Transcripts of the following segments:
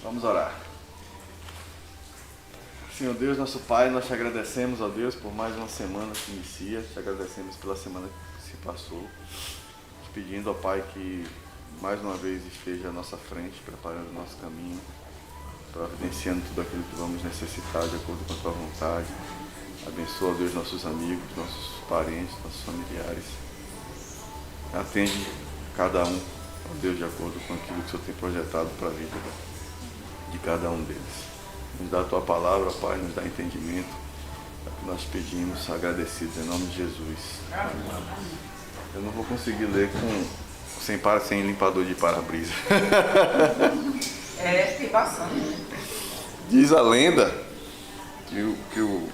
Vamos orar. Senhor Deus, nosso Pai, nós te agradecemos, ó Deus, por mais uma semana que inicia. Te agradecemos pela semana que se passou. Te pedindo, ó Pai, que mais uma vez esteja à nossa frente, preparando o nosso caminho, providenciando tudo aquilo que vamos necessitar de acordo com a tua vontade. Abençoa, ó Deus, nossos amigos, nossos parentes, nossos familiares. Atende cada um, ó Deus, de acordo com aquilo que o Senhor tem projetado para a vida de cada um deles. Nos dá a tua palavra, Pai, nos dá entendimento. É o que nós pedimos, agradecidos em nome de Jesus. Eu não vou conseguir ler sem limpador de para-brisa. Tem bastante. Diz a lenda que o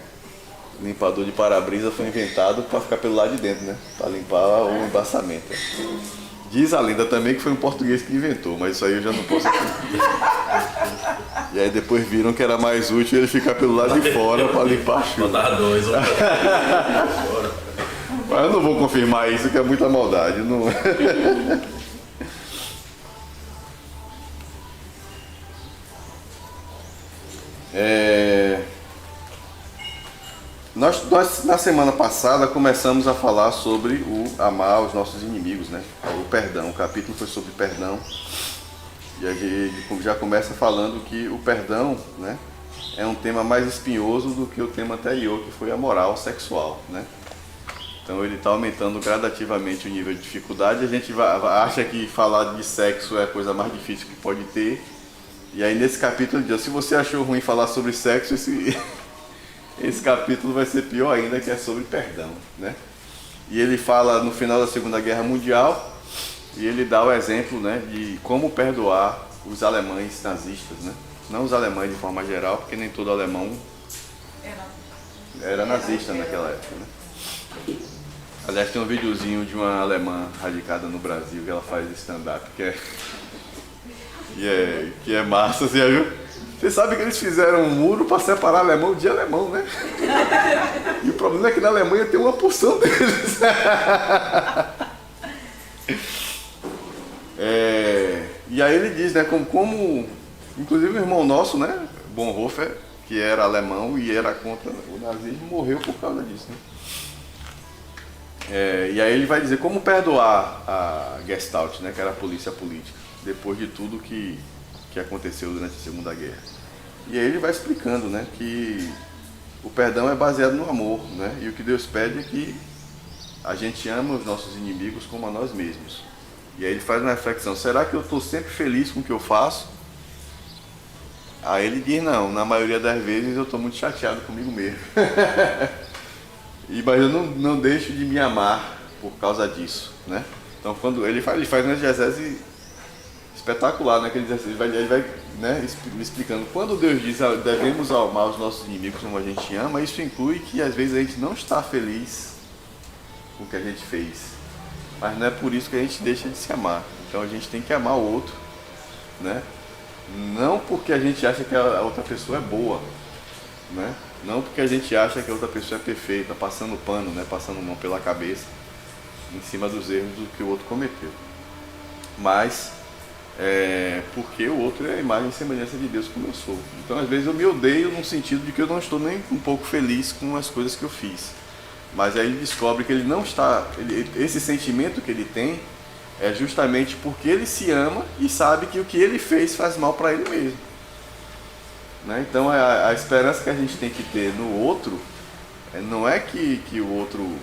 limpador de para-brisa foi inventado para ficar pelo lado de dentro, né? Para limpar o embaçamento. Diz a lenda também que foi um português que inventou, mas isso aí eu já não posso acreditar. E aí depois viram que era mais útil ele ficar pelo lado de fora para limpar a chuva. Botar dois, Mas eu não vou confirmar isso, que é muita maldade. Não... Nós, na semana passada, começamos a falar sobre o amar os nossos inimigos, né? O perdão. O capítulo foi sobre perdão. E a gente já começa falando que o perdão, né, é um tema mais espinhoso do que o tema anterior, que foi a moral sexual, né? Então ele está aumentando gradativamente o nível de dificuldade. A gente acha que falar de sexo é a coisa mais difícil que pode ter. E aí nesse capítulo ele diz, se você achou ruim falar sobre sexo, esse capítulo vai ser pior ainda, que é sobre perdão, né? E ele fala no final da Segunda Guerra Mundial, e ele dá o exemplo, né, de como perdoar os alemães nazistas, né? Não os alemães de forma geral, porque nem todo alemão era nazista naquela época, né? Aliás, tem um videozinho de uma alemã radicada no Brasil que ela faz stand-up, que é massa, você já viu? Você sabe que eles fizeram um muro para separar alemão de alemão, né? E o problema é que na Alemanha tem uma porção deles. E aí ele diz, né, como inclusive o irmão nosso, né, Bonhoeffer, que era alemão e era contra o nazismo, morreu por causa disso, né? E aí ele vai dizer como perdoar a Gestalt, né, que era a polícia política, depois de tudo que aconteceu durante a Segunda Guerra. E aí ele vai explicando, né, que o perdão é baseado no amor, né, e o que Deus pede é que a gente ama os nossos inimigos como a nós mesmos. E aí ele faz uma reflexão, será que eu estou sempre feliz com o que eu faço? Aí ele diz, não, na maioria das vezes eu estou muito chateado comigo mesmo. Mas eu não deixo de me amar por causa disso, né? Então quando ele faz uma exegese espetacular, né? Que ele vai né, explicando, quando Deus diz devemos amar os nossos inimigos como a gente ama, isso inclui que às vezes a gente não está feliz com o que a gente fez, mas não é por isso que a gente deixa de se amar. Então a gente tem que amar o outro, né? Não porque a gente acha que a outra pessoa é boa, né? Não porque a gente acha que a outra pessoa é perfeita, passando pano, né? Passando mão pela cabeça em cima dos erros do que o outro cometeu, mas porque o outro é a imagem e semelhança de Deus como eu sou. Então às vezes eu me odeio no sentido de que eu não estou nem um pouco feliz com as coisas que eu fiz, mas aí ele descobre que ele não está, esse sentimento que ele tem é justamente porque ele se ama e sabe que o que ele fez faz mal para ele mesmo, né? Então a esperança que a gente tem que ter no outro não é que o outro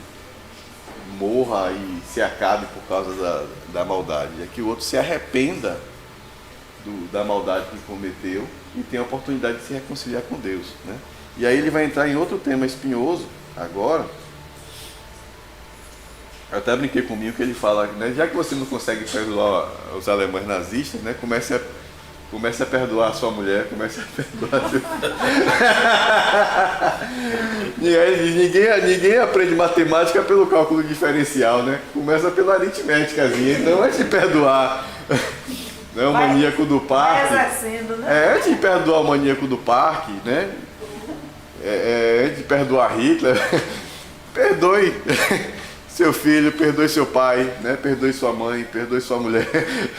morra e se acabe por causa da maldade, é que o outro se arrependa da maldade que cometeu e tenha a oportunidade de se reconciliar com Deus, né? E aí ele vai entrar em outro tema espinhoso agora. Eu até brinquei comigo que ele fala, né, já que você não consegue perdoar os alemães nazistas, né, comece a perdoar a sua mulher, comece a perdoar seu... E aí ele diz, ninguém aprende matemática pelo cálculo diferencial, né? Começa pela aritméticazinha. Então antes de perdoar, né, o maníaco do parque, né? antes de perdoar o maníaco do parque, né? Antes de perdoar Hitler, perdoe seu filho, perdoe seu pai, né? Perdoe sua mãe, perdoe sua mulher,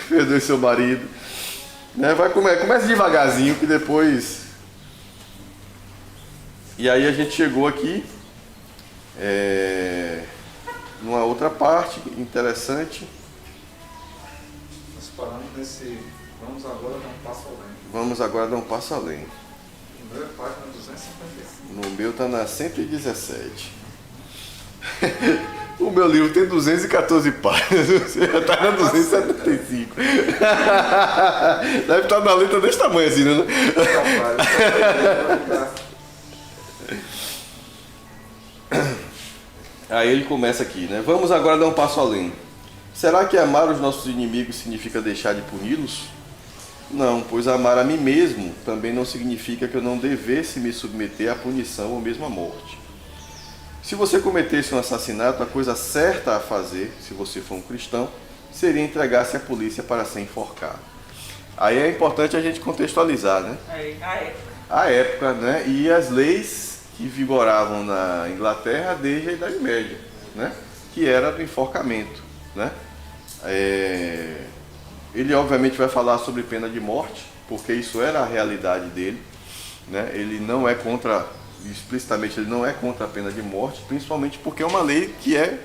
perdoe seu marido. Né? Começa devagarzinho que depois... E aí a gente chegou aqui numa outra parte interessante. Nós paramos nesse... Vamos agora dar um passo além. Vamos agora dar um passo além. No meu é página 255. No meu tá na 117. O meu livro tem 214 páginas, você já tá na 275. Deve estar na letra desse tamanho assim, né? Aí ele começa aqui, né? Vamos agora dar um passo além. Será que amar os nossos inimigos significa deixar de puni-los? Não, pois amar a mim mesmo também não significa que eu não devesse me submeter à punição ou mesmo à morte. Se você cometesse um assassinato, a coisa certa a fazer, se você for um cristão, seria entregar-se à polícia para ser enforcado. Aí é importante a gente contextualizar, né? A época. A época, né? E as leis que vigoravam na Inglaterra desde a Idade Média, né? Que era do enforcamento, né? Ele obviamente vai falar sobre pena de morte, porque isso era a realidade dele, né? Ele não é contra, explicitamente ele não é contra a pena de morte, principalmente porque é uma lei que era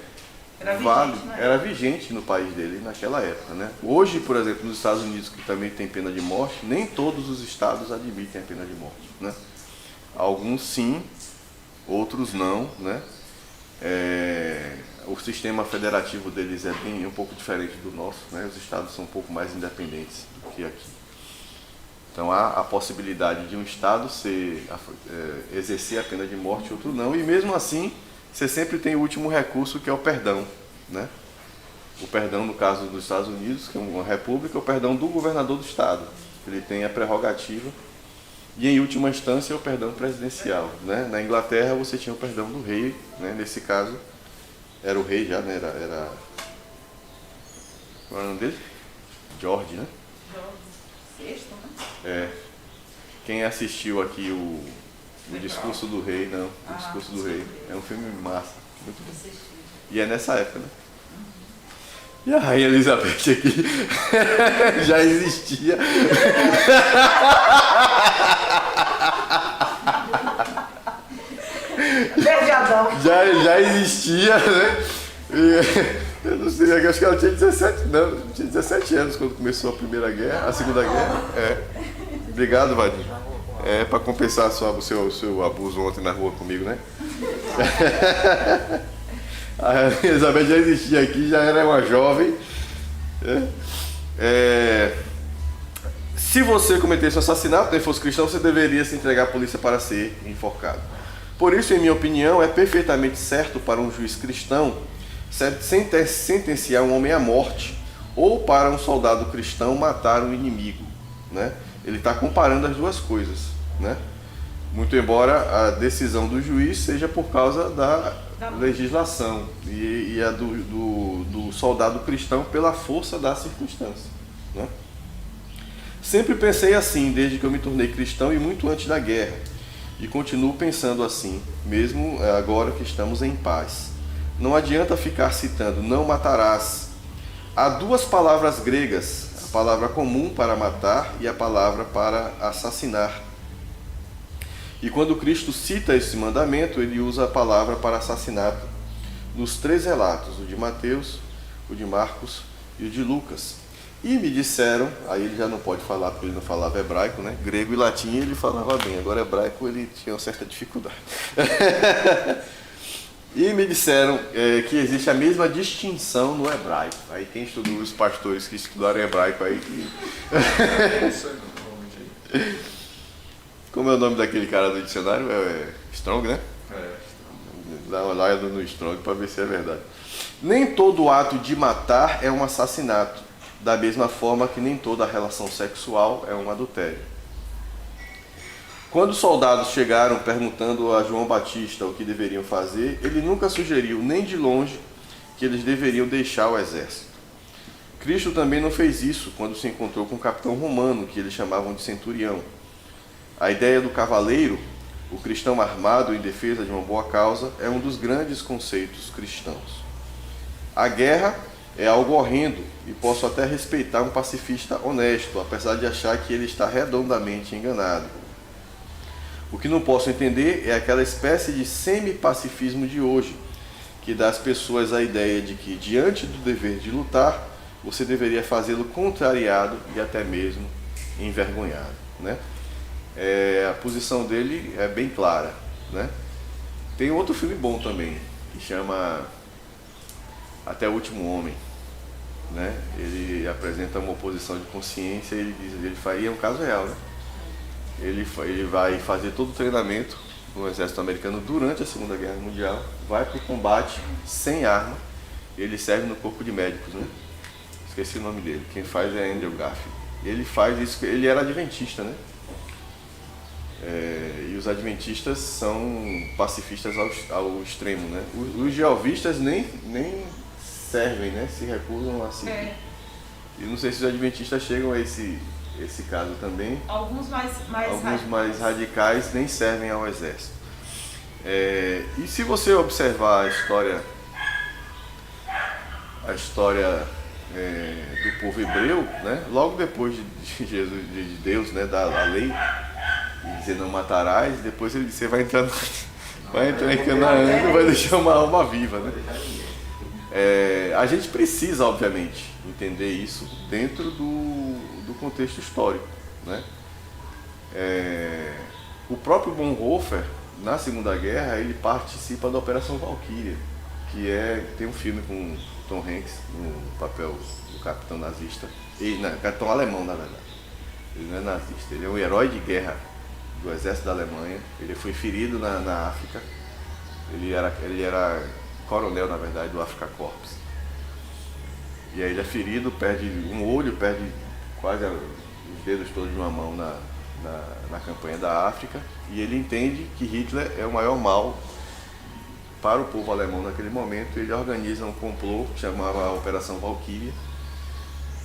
vigente no país dele naquela época, né? Hoje, por exemplo, nos Estados Unidos, que também tem pena de morte, nem todos os estados admitem a pena de morte, né? Alguns sim, outros não, né? O sistema federativo deles é um pouco diferente do nosso, né? Os estados são um pouco mais independentes do que aqui. Então há a possibilidade de um estado exercer a pena de morte e outro não, e mesmo assim você sempre tem o último recurso, que é o perdão, né? O perdão, no caso dos Estados Unidos, que é uma república, é o perdão do governador do estado. Ele tem a prerrogativa. E em última instância o perdão presidencial, né? Na Inglaterra você tinha o perdão do rei, né? Nesse caso era o rei já, né? Qual era o nome dele? George, né? Sexto, né? Quem assistiu aqui o Discurso do Rei, não, o Discurso do Rei, é um filme massa, muito bom. E é nessa época, né? E a Rainha Elizabeth aqui já existia. Já existia, né? Eu não sei, acho que ela tinha 17 anos quando começou a Primeira Guerra, a Segunda Guerra. Obrigado, Vadinho. Para compensar o seu abuso ontem na rua comigo, né? A Elizabeth já existia aqui, já era uma jovem. Se você cometesse um assassinato e fosse cristão, você deveria se entregar à polícia para ser enforcado. Por isso, em minha opinião, é perfeitamente certo para um juiz cristão sentenciar um homem à morte, ou para um soldado cristão matar um inimigo, né? Ele está comparando as duas coisas, né? Muito embora a decisão do juiz seja por causa da legislação e a do soldado cristão pela força da circunstância, né? Sempre pensei assim desde que eu me tornei cristão e muito antes da guerra, e continuo pensando assim, mesmo agora que estamos em paz. Não adianta ficar citando não matarás. Há duas palavras gregas, a palavra comum para matar e a palavra para assassinar. E quando Cristo cita esse mandamento, ele usa a palavra para assassinato nos 3 relatos, o de Mateus, o de Marcos e o de Lucas. E me disseram, aí ele já não pode falar porque ele não falava hebraico, né? Grego e latim ele falava bem, agora hebraico ele tinha uma certa dificuldade. E me disseram que existe a mesma distinção no hebraico. Aí quem estudou, os pastores que estudaram hebraico aí... Como é o nome daquele cara do dicionário? Strong, né? Dá uma olhada no Strong para ver se é verdade. Nem todo ato de matar é um assassinato, da mesma forma que nem toda relação sexual é um adultério. Quando os soldados chegaram perguntando a João Batista o que deveriam fazer, ele nunca sugeriu, nem de longe, que eles deveriam deixar o exército. Cristo também não fez isso quando se encontrou com o capitão romano, que eles chamavam de centurião. A ideia do cavaleiro, o cristão armado em defesa de uma boa causa, é um dos grandes conceitos cristãos. A guerra é algo horrendo e posso até respeitar um pacifista honesto, apesar de achar que ele está redondamente enganado. O que não posso entender é aquela espécie de semi-pacifismo de hoje, que dá às pessoas a ideia de que, diante do dever de lutar, você deveria fazê-lo contrariado e até mesmo envergonhado, né? A posição dele é bem clara, né? Tem outro filme bom também, que chama Até o Último Homem, né? Ele apresenta uma oposição de consciência, e é um caso real, né? Ele vai fazer todo o treinamento no exército americano durante a Segunda Guerra Mundial, vai para o combate sem arma, ele serve no corpo de médicos, né? Esqueci o nome dele, quem faz é Andrew Garfield. Ele faz isso, ele era adventista, né? E os adventistas são pacifistas ao extremo, né? Os jeovistas nem servem, né? Se recusam a seguir. E não sei se os adventistas chegam a esse caso também. Alguns mais radicais nem servem ao exército. E se você observar a história do povo hebreu, né? Logo depois de Jesus, de Deus, né? Da lei, e dizer não matarás, depois você vai entrando em Canaã e não vai deixar uma alma viva, né? A gente precisa, obviamente, entender isso dentro do contexto histórico, né? O próprio Bonhoeffer, na Segunda Guerra, ele participa da Operação Valkyria, que tem um filme com Tom Hanks no papel do capitão nazista, capitão alemão, na verdade. Ele não é nazista, ele é um herói de guerra do exército da Alemanha. Ele foi ferido na África. Ele era coronel, na verdade, do Afrika Korps. E aí ele é ferido, perde um olho, perde quase os dedos todos de uma mão na campanha da África. E ele entende que Hitler é o maior mal para o povo alemão naquele momento. Ele organiza um complô que chamava Operação Valkyria,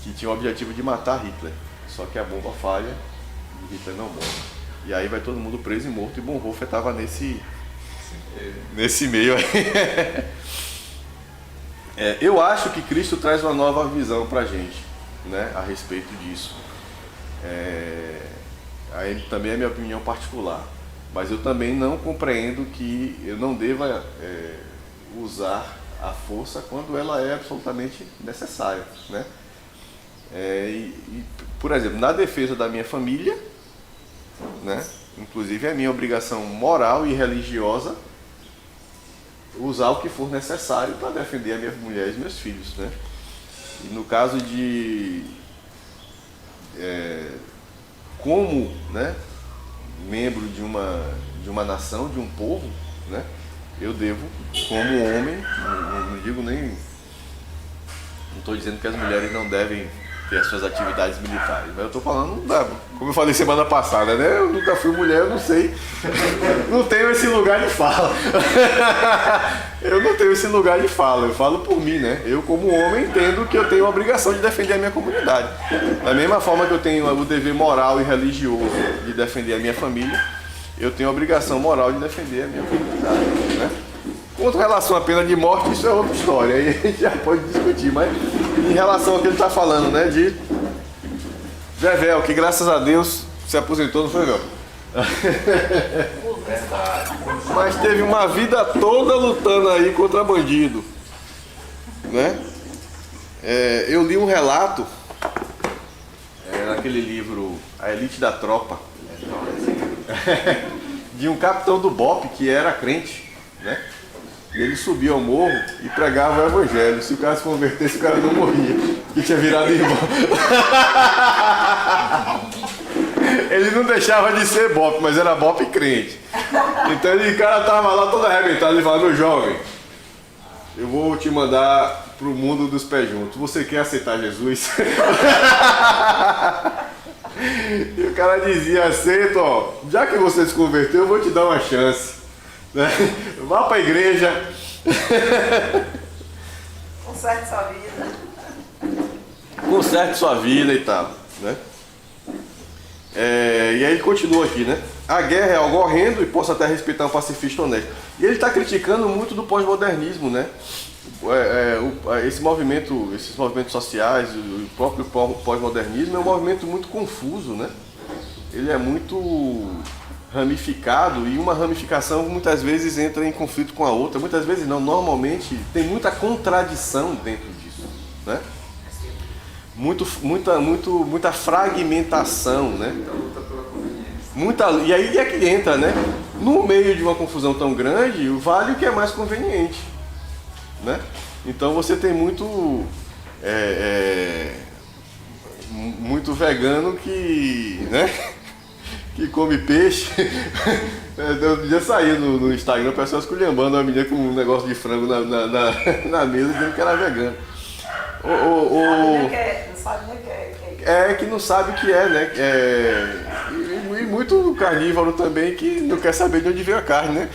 que tinha o objetivo de matar Hitler. Só que a bomba falha e Hitler não morre. E aí vai todo mundo preso e morto, e Bonhoeffer estava nesse meio aí. Eu acho que Cristo traz uma nova visão para a gente, né, a respeito disso. Aí também é minha opinião particular, mas eu também não compreendo que eu não deva usar a força quando ela é absolutamente necessária, né? Por exemplo, na defesa da minha família, né, inclusive é minha obrigação moral e religiosa usar o que for necessário para defender a minha mulher e meus filhos, né? E no caso de como, né, membro de uma nação, de um povo, né, eu devo, como homem, não digo nem, não estou dizendo que as mulheres não devem ter as suas atividades militares, mas eu estou falando, como eu falei semana passada, né, eu nunca fui mulher, eu não sei, não tenho esse lugar de fala. Eu não tenho esse lugar de fala, eu falo por mim, né? Eu como homem entendo que eu tenho a obrigação de defender a minha comunidade. Da mesma forma que eu tenho o dever moral e religioso de defender a minha família, eu tenho a obrigação moral de defender a minha comunidade, né? Quanto relação à pena de morte, isso é outra história, aí a gente já pode discutir, mas em relação ao que ele está falando, né? De Vevel, que graças a Deus se aposentou, não foi, Vevel? Mas teve uma vida toda lutando aí contra bandido, né? Eu li um relato naquele livro A Elite da Tropa, de um capitão do BOPE que era crente, né? E ele subia ao morro e pregava o evangelho. Se o cara se convertesse, o cara não morria, que tinha virado irmão. Ele não deixava de ser BOPE, mas era BOPE crente. Então o cara tava lá todo arrebentado, ele falava: meu jovem, eu vou te mandar pro mundo dos pés juntos. Você quer aceitar Jesus? E o cara dizia: aceito, ó, já que você se converteu, eu vou te dar uma chance, né? Vá pra igreja. Conserte sua vida. Conserte sua vida e tal, né? E aí ele continua aqui, né? A guerra é algo horrendo e posso até respeitar um pacifista honesto. E ele está criticando muito do pós-modernismo, né? esses movimentos sociais, o próprio pós-modernismo é um movimento muito confuso, né? Ele é muito ramificado e uma ramificação muitas vezes entra em conflito com a outra. Muitas vezes não, normalmente tem muita contradição dentro disso, né? Muita fragmentação, né? E aí é que entra, né? No meio de uma confusão tão grande, vale o que é mais conveniente, né? Então você tem muito vegano que, né? Que come peixe. Eu já saí no Instagram, pessoas esculhambando uma menina com um negócio de frango na mesa, dizendo que era vegano. Não sabe nem o que é. Que não sabe o que é, né? E muito carnívoro também que não quer saber de onde veio a carne, né?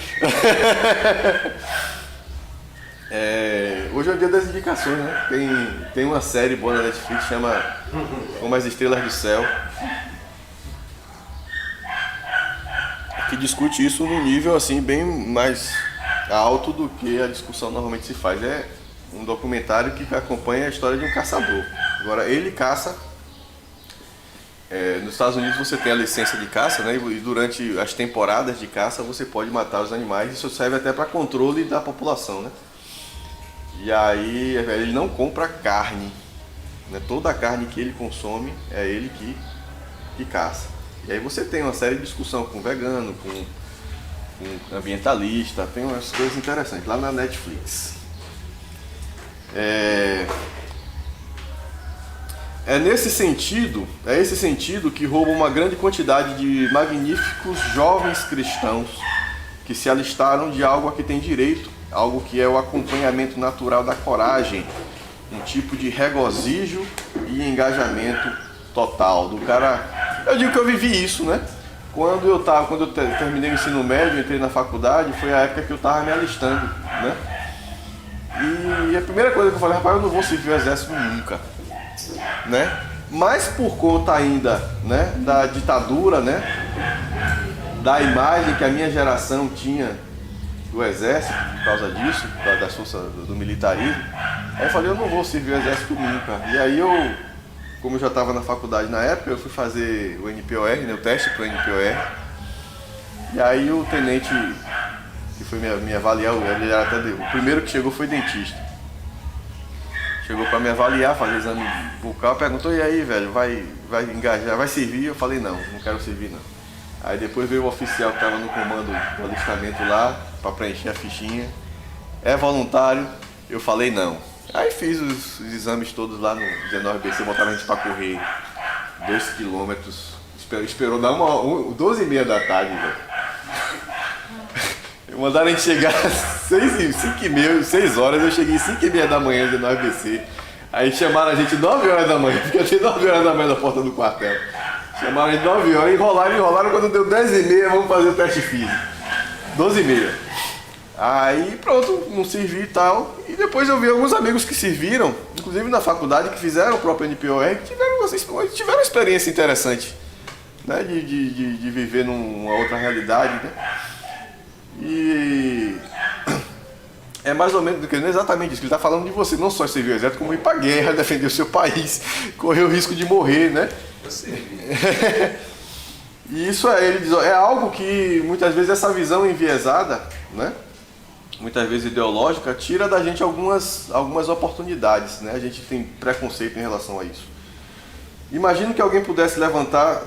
Hoje é o dia das indicações, né? Tem uma série boa na Netflix que chama Como as Estrelas do Céu, que discute isso num nível assim bem mais alto do que a discussão normalmente se faz. É um documentário que acompanha a história de um caçador. Agora, ele caça. Nos Estados Unidos você tem a licença de caça, né? E durante as temporadas de caça você pode matar os animais. Isso serve até para controle da população, né? E aí ele não compra carne, né? Toda a carne que ele consome é ele que caça. E aí você tem uma série de discussão com vegano, com ambientalista, tem umas coisas interessantes lá na Netflix. Esse sentido que rouba uma grande quantidade de magníficos jovens cristãos que se alistaram de algo a que tem direito, algo que é o acompanhamento natural da coragem, um tipo de regozijo e engajamento total do cara. Eu digo que eu vivi isso, né? Quando eu terminei o ensino médio, entrei na faculdade, foi a época que eu estava me alistando, né? E a primeira coisa que eu falei, rapaz, eu não vou servir o exército nunca, né? Mas por conta ainda, né, da ditadura, né, da imagem que a minha geração tinha do exército, por causa disso, da força do militarismo, aí eu falei, eu não vou servir o exército nunca. E aí como eu já estava na faculdade na época, eu fui fazer o NPOR, né, o teste para o NPOR. E aí o tenente que foi me avaliar, ele era até o primeiro que chegou foi dentista. Chegou para me avaliar, fazer exame bucal, perguntou, e aí, velho, vai engajar, vai servir? Eu falei, não quero servir não. Aí depois veio o oficial que estava no comando do alistamento lá, para preencher a fichinha. É voluntário? Eu falei não. Aí fiz os exames todos lá no 19BC, botaram a gente para correr 2 km. Esperou dar 12h30 da tarde, velho. Mandaram a gente chegar às 6 horas, eu cheguei às 5h30 da manhã no 19BC. Aí chamaram a gente 9 horas da manhã, porque eu tinha 9 horas da manhã na porta do quartel. Chamaram a gente 9 horas, enrolaram, quando deu 10h30, vamos fazer o teste físico. 12h30. Aí pronto, não servi e tal. E depois eu vi alguns amigos que serviram, inclusive na faculdade, que fizeram o próprio NPOR, que tiveram uma experiência interessante, né? De viver numa outra realidade, né? E é mais ou menos, não é exatamente isso, que ele está falando de você, não só servir o exército, como ir para a guerra, defender o seu país, correr o risco de morrer, né? Eu servi. E isso ele diz, é algo que muitas vezes essa visão enviesada, né? Muitas vezes ideológica, tira da gente algumas oportunidades, né? A gente tem preconceito em relação a isso. Imagino que alguém pudesse levantar...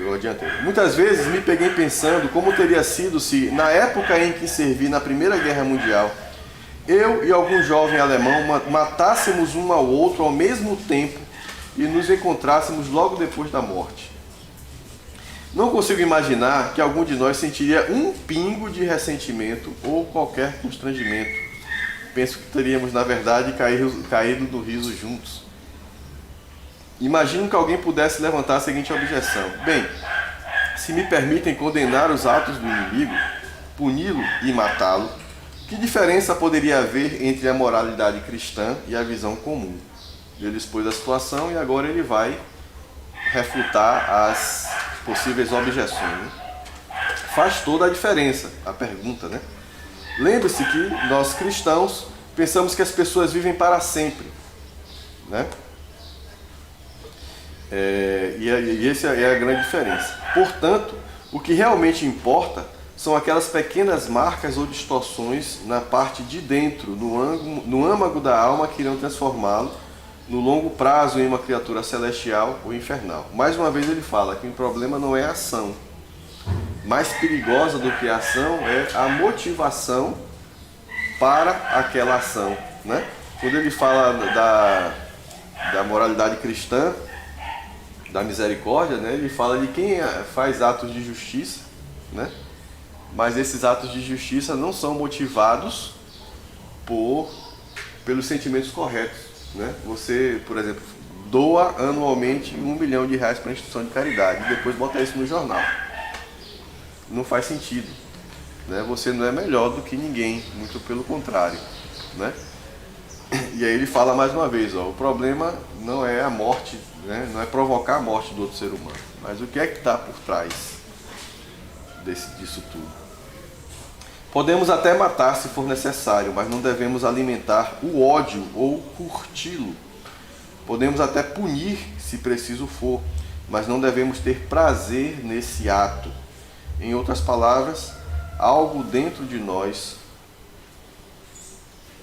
eu adiantei. Muitas vezes me peguei pensando como teria sido se, na época em que servi na Primeira Guerra Mundial, eu e algum jovem alemão matássemos um ao outro ao mesmo tempo e nos encontrássemos logo depois da morte. Não consigo imaginar que algum de nós sentiria um pingo de ressentimento ou qualquer constrangimento. Penso que teríamos, na verdade, caído no riso juntos. Imagino que alguém pudesse levantar a seguinte objeção. Bem, se me permitem condenar os atos do inimigo, puni-lo e matá-lo, que diferença poderia haver entre a moralidade cristã e a visão comum? Ele expôs a situação e agora ele vai refutar as possíveis objeções, né? Faz toda a diferença, a pergunta, né? Lembre-se que nós cristãos pensamos que as pessoas vivem para sempre, né? E essa é a grande diferença. Portanto, o que realmente importa são aquelas pequenas marcas ou distorções na parte de dentro, no âmago da alma, que irão transformá-lo no longo prazo em uma criatura celestial ou infernal. Mais uma vez ele fala que o problema não é a ação. Mais perigosa do que a ação é a motivação para aquela ação, né? Quando ele fala da moralidade cristã, da misericórdia, né? Ele fala de quem faz atos de justiça, né? Mas esses atos de justiça não são motivados pelos sentimentos corretos, né? Você, por exemplo, doa anualmente R$1 milhão para a instituição de caridade e depois bota isso no jornal. Não faz sentido, né? Você não é melhor do que ninguém, muito pelo contrário, né? E aí ele fala mais uma vez, ó, o problema não é a morte, né? Não é provocar a morte do outro ser humano, mas o que é que está por trás disso tudo? Podemos até matar se for necessário, mas não devemos alimentar o ódio ou curti-lo. Podemos até punir se preciso for, mas não devemos ter prazer nesse ato. Em outras palavras, algo dentro de nós,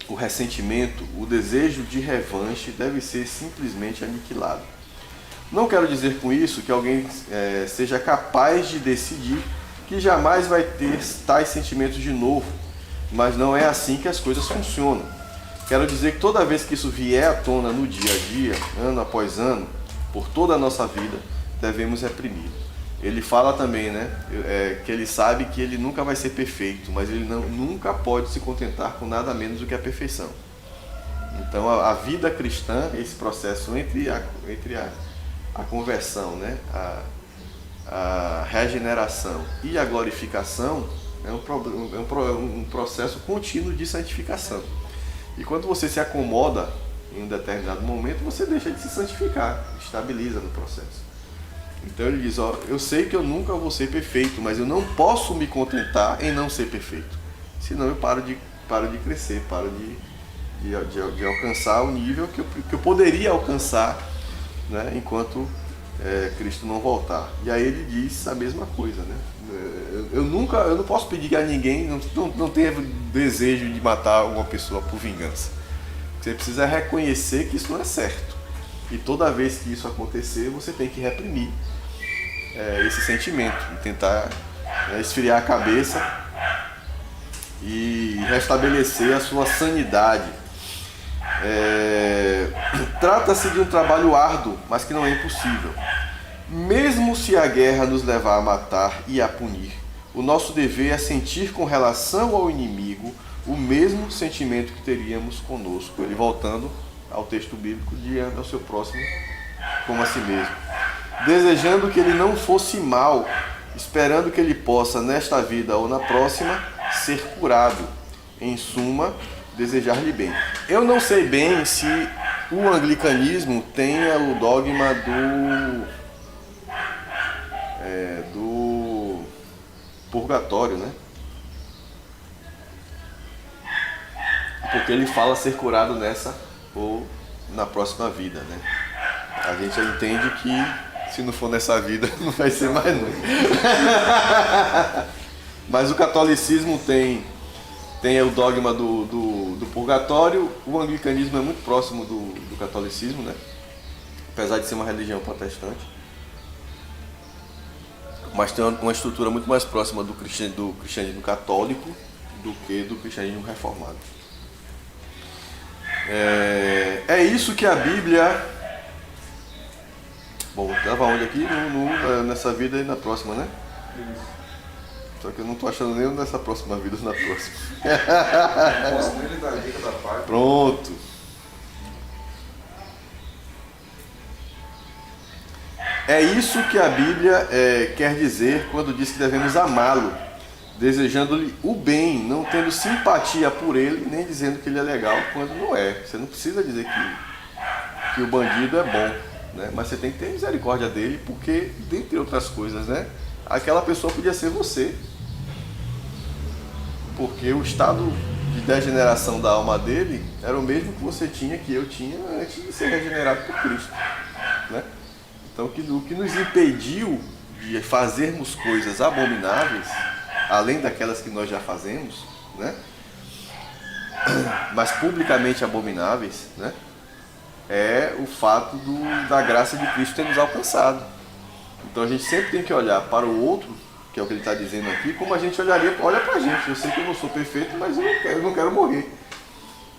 o ressentimento, o desejo de revanche deve ser simplesmente aniquilado. Não quero dizer com isso que alguém seja capaz de decidir que jamais vai ter tais sentimentos de novo, mas não é assim que as coisas funcionam. Quero dizer que toda vez que isso vier à tona no dia a dia, ano após ano, por toda a nossa vida, devemos reprimir. Ele fala também, né, que ele sabe que ele nunca vai ser perfeito, mas ele nunca pode se contentar com nada menos do que a perfeição. Então a vida cristã, esse processo entre a conversão, né, a regeneração e a glorificação é um processo contínuo de santificação. E quando você se acomoda em um determinado momento, você deixa de se santificar, estabiliza no processo. Então ele diz, ó, eu sei que eu nunca vou ser perfeito, mas eu não posso me contentar em não ser perfeito. Senão eu paro de crescer, paro de alcançar o nível que eu poderia alcançar, né, enquanto Cristo não voltar. E aí ele diz a mesma coisa, né? Eu não posso pedir a ninguém, não tenha desejo de matar uma pessoa por vingança. Você precisa reconhecer que isso não é certo. E toda vez que isso acontecer, você tem que reprimir esse sentimento e tentar esfriar a cabeça e restabelecer a sua sanidade. Trata-se de um trabalho árduo, mas que não é impossível. Mesmo se a guerra nos levar a matar e a punir, o nosso dever é sentir com relação ao inimigo o mesmo sentimento que teríamos conosco. Ele voltando ao texto bíblico de amar ao seu próximo como a si mesmo. Desejando que ele não fosse mal, esperando que ele possa, nesta vida ou na próxima, ser curado. Em suma, desejar-lhe bem. Eu não sei bem se o anglicanismo tenha o dogma do purgatório, né? Porque ele fala ser curado nessa ou na próxima vida, né? A gente entende que se não for nessa vida, não vai ser mais nunca. Mas o catolicismo tem o dogma do purgatório. O anglicanismo é muito próximo do catolicismo, né? Apesar de ser uma religião protestante. Mas tem uma estrutura muito mais próxima do cristianismo católico do que do cristianismo reformado. É isso que a Bíblia... Bom, estava onde aqui? Nessa vida e na próxima, né? Isso. Só que eu não estou achando nem nessa próxima vida ou na próxima. Não posso nem lhe dar a dica da página. Pronto. É isso que a Bíblia quer dizer quando diz que devemos amá-lo, desejando-lhe o bem, não tendo simpatia por ele, nem dizendo que ele é legal quando não é. Você não precisa dizer que o bandido é bom, né? Mas você tem que ter misericórdia dele, porque, dentre outras coisas, né, aquela pessoa podia ser você. Porque o estado de degeneração da alma dele era o mesmo que você tinha, que eu tinha, antes de ser regenerado por Cristo, né? Então, o que nos impediu de fazermos coisas abomináveis, além daquelas que nós já fazemos, né? Mas publicamente abomináveis, né? É o fato da graça de Cristo ter nos alcançado. Então a gente sempre tem que olhar para o outro, que é o que ele está dizendo aqui, como a gente olha para a gente. Eu sei que eu não sou perfeito, mas eu não quero morrer,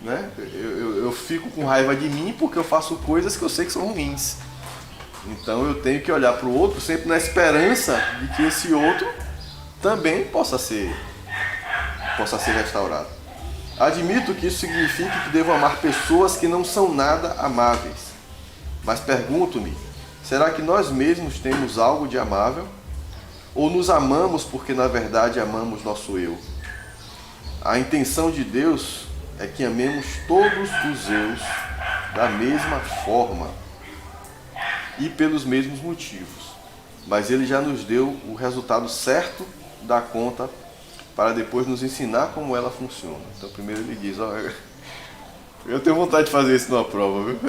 né? Eu fico com raiva de mim porque eu faço coisas que eu sei que são ruins. Então eu tenho que olhar para o outro sempre na esperança de que esse outro também possa ser restaurado. Admito que isso significa que devo amar pessoas que não são nada amáveis. Mas pergunto-me, será que nós mesmos temos algo de amável? Ou nos amamos porque na verdade amamos nosso eu? A intenção de Deus é que amemos todos os eus da mesma forma e pelos mesmos motivos. Mas Ele já nos deu o resultado certo da conta para depois nos ensinar como ela funciona. Então primeiro ele diz, ó, eu tenho vontade de fazer isso numa prova, viu?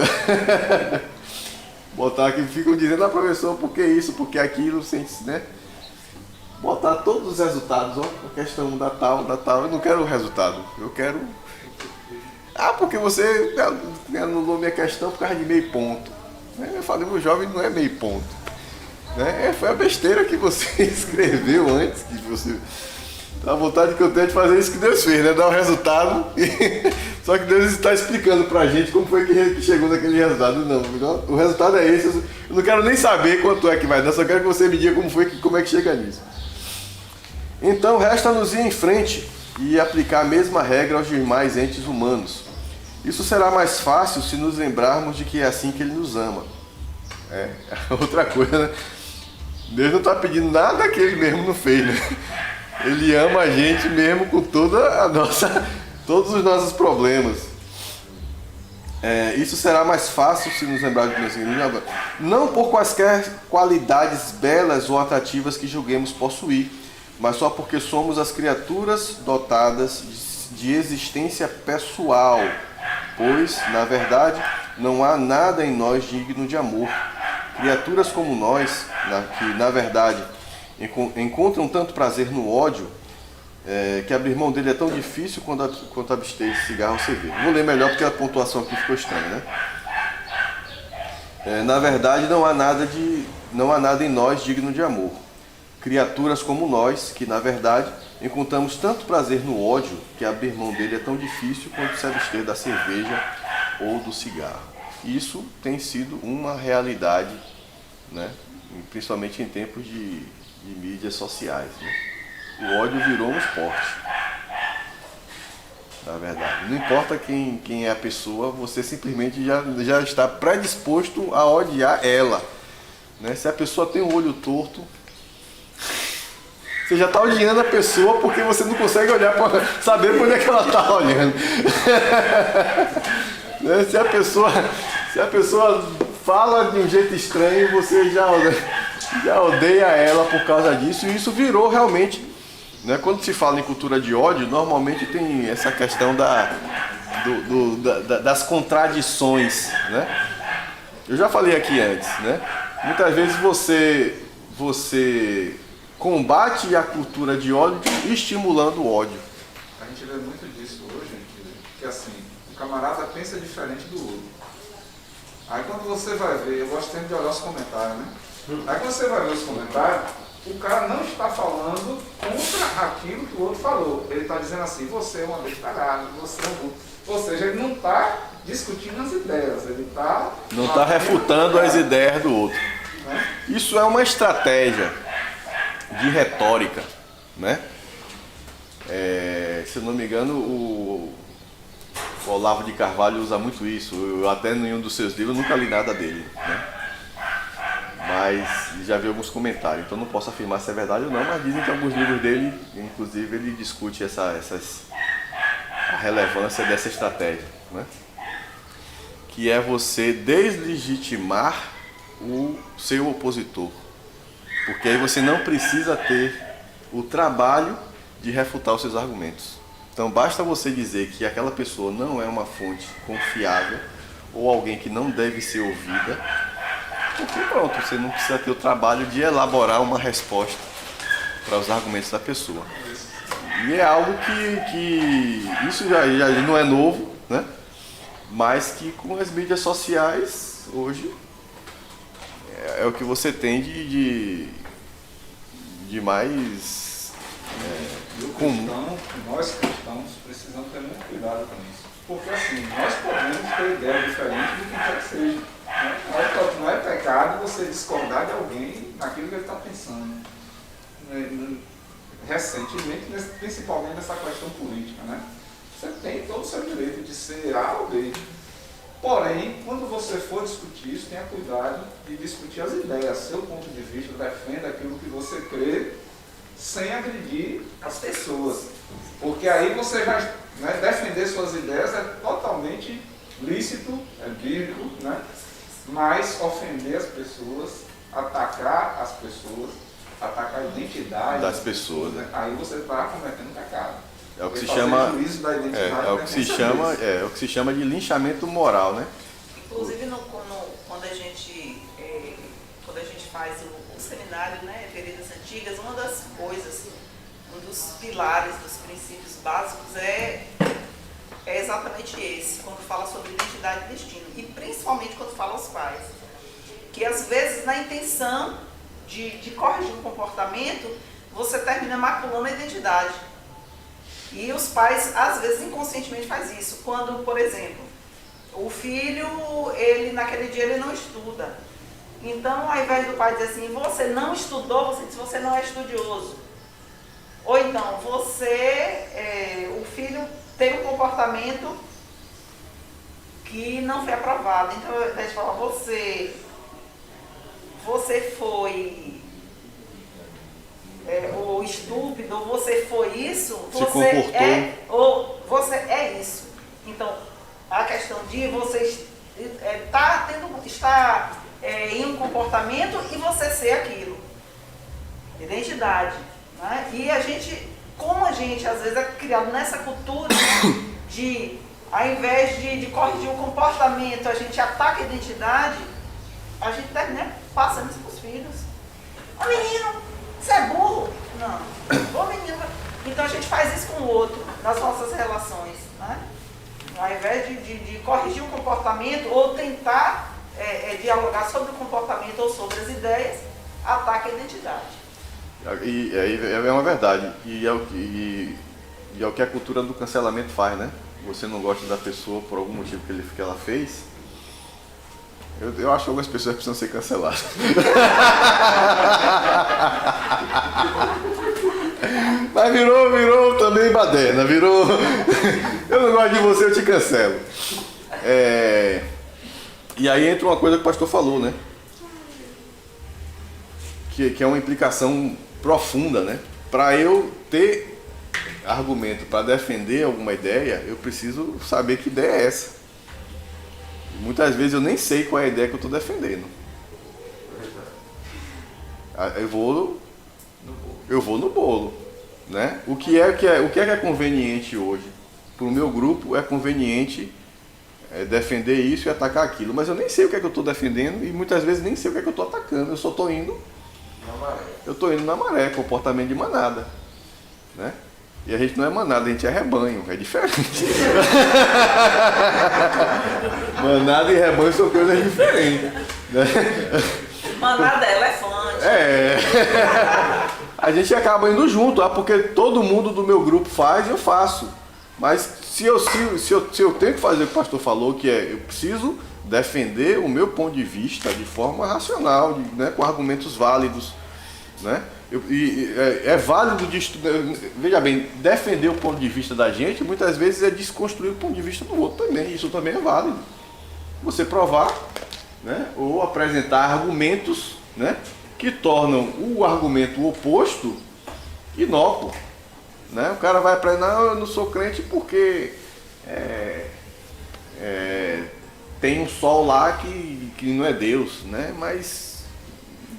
Botar aqui, ficam dizendo, professor, por que isso, por que aquilo, né? Botar todos os resultados, ó, a questão da tal, eu não quero o resultado, eu quero... porque você anulou minha questão por causa de meio ponto. Eu falei, meu jovem, não é meio ponto, né? Foi a besteira que você escreveu antes, que você... A vontade que eu tenho de fazer isso que Deus fez, né? Dar o resultado. Só que Deus está explicando pra gente como foi que chegou naquele resultado. Não, o resultado é esse. Eu não quero nem saber quanto é que vai dar, só quero que você me diga como é que chega nisso. Então, resta-nos ir em frente e aplicar a mesma regra aos demais entes humanos. Isso será mais fácil se nos lembrarmos de que é assim que Ele nos ama. Outra coisa, né? Deus não está pedindo nada que Ele mesmo não fez, né? Ele ama a gente mesmo com todos os nossos problemas. Isso será mais fácil se nos lembrar de Deus. Não por quaisquer qualidades belas ou atrativas que julguemos possuir, mas só porque somos as criaturas dotadas de existência pessoal, pois, na verdade, não há nada em nós digno de amor. Criaturas como nós, que na verdade encontram tanto prazer no ódio, que abrir mão dele é tão difícil quanto abster de cigarro ou cerveja. Vou ler melhor porque a pontuação aqui ficou estranha, né? Na verdade, não há nada em nós digno de amor. Criaturas como nós, que na verdade encontramos tanto prazer no ódio, que abrir mão dele é tão difícil quanto se abster da cerveja ou do cigarro. Isso tem sido uma realidade, né? Principalmente em tempos de mídias sociais, né? O ódio virou um esporte, na verdade. Não importa quem é a pessoa, você simplesmente já está predisposto a odiar ela, né? Se a pessoa tem um olho torto, você já está odiando a pessoa porque você não consegue olhar para saber por onde é que ela está olhando. Né? Se a pessoa fala de um jeito estranho, você já odeia ela por causa disso, e isso virou realmente, né? Quando se fala em cultura de ódio, normalmente tem essa questão das contradições, né? Eu já falei aqui antes, né? Muitas vezes você combate a cultura de ódio estimulando o ódio. A gente vê muito disso hoje, que assim, o camarada pensa diferente do outro. Aí quando você vai ver, eu gosto sempre de olhar os comentários, né? Aí quando você vai ver os comentários, o cara não está falando contra aquilo que o outro falou. Ele está dizendo assim, você é uma bestarada, você é um burro. Ou seja, ele não está discutindo as ideias, ele está... Não está refutando as ideias do outro. Né? Isso é uma estratégia de retórica, né? Se eu não me engano, o Olavo de Carvalho usa muito isso. Eu até em um dos seus livros nunca li nada dele, né? Mas já vi alguns comentários, então não posso afirmar se é verdade ou não, mas dizem que alguns livros dele, inclusive, ele discute a relevância dessa estratégia, né? Que é você deslegitimar o seu opositor, porque aí você não precisa ter o trabalho de refutar os seus argumentos. Então basta você dizer que aquela pessoa não é uma fonte confiável ou alguém que não deve ser ouvida, porque pronto, você não precisa ter o trabalho de elaborar uma resposta para os argumentos da pessoa. E é algo que isso já não é novo, né? Mas que com as mídias sociais hoje é o que você tem de mais comum. Nós cristãos precisamos ter muito cuidado com isso. Porque assim, nós podemos ter ideia diferente de quem quer que seja. Não é pecado você discordar de alguém naquilo que ele está pensando. Recentemente, principalmente nessa questão política, né? Você tem todo o seu direito de ser A ou B. Porém, quando você for discutir isso, tenha cuidado de discutir as ideias, seu ponto de vista, defenda aquilo que você crê, sem agredir as pessoas. Porque aí você vai, né, defender suas ideias é totalmente lícito, é bíblico, né? Mas ofender as pessoas, atacar as pessoas, atacar a identidade das pessoas, né? Aí você está cometendo pecado. É o que se chama, é o que se chama de linchamento moral, né? Inclusive quando a gente faz o seminário, né, Veredas Antigas, uma das coisas, um dos pilares, dos princípios básicos é exatamente esse, quando fala sobre identidade e destino, e principalmente quando fala aos pais, que às vezes na intenção de corrigir um comportamento, você termina maculando a identidade. E os pais, às vezes, inconscientemente fazem isso. Quando, por exemplo, o filho, ele naquele dia ele não estuda. Então, ao invés do pai dizer assim, você não estudou, você diz, você não é estudioso. Ou então, o filho tem um comportamento que não foi aprovado. Então, ao invés de falar, você foi ou estúpido, ou você foi isso, você é isso. Então, a questão de você está em um comportamento e você ser aquilo. Identidade. Né? E como a gente às vezes é criado nessa cultura, né, de, ao invés de corrigir o comportamento, a gente ataca a identidade, a gente termina passando isso para os filhos. Ô menino, você é burro? Não. Ô menino. Então a gente faz isso com o outro, nas nossas relações. Né? Ao invés de corrigir o comportamento ou tentar dialogar sobre o comportamento ou sobre as ideias, ataca a identidade. E é uma verdade. E é o que a cultura do cancelamento faz, né? Você não gosta da pessoa por algum motivo que ela fez. Eu acho que algumas pessoas precisam ser canceladas. Mas virou também baderna, virou. Eu não gosto de você, eu te cancelo. E aí entra uma coisa que o pastor falou, né? Que é uma implicação profunda, né? Para eu ter argumento para defender alguma ideia, eu preciso saber que ideia é essa. Muitas vezes eu nem sei qual é a ideia que eu estou defendendo. Eu vou no bolo, né? O que é conveniente hoje para o meu grupo é conveniente defender isso e atacar aquilo, mas eu nem sei o que é que eu estou defendendo e muitas vezes nem sei o que é que eu estou atacando. Eu só estou indo na maré, comportamento de manada, né? E a gente não é manada, a gente é rebanho, é diferente. Manada e rebanho são coisas diferentes, né? Manada é elefante. A gente acaba indo junto, porque todo mundo do meu grupo faz, eu faço. Mas se eu tenho que fazer o que o pastor falou, que eu preciso defender o meu ponto de vista de forma racional, né, com argumentos válidos, né? É válido veja bem, defender o ponto de vista da gente muitas vezes é desconstruir o ponto de vista do outro também. Isso também é válido. Você provar, né, ou apresentar argumentos, né, que tornam o argumento oposto inócuo, né? O cara vai aprender, não, eu não sou crente porque tem um sol lá que não é Deus, né? Mas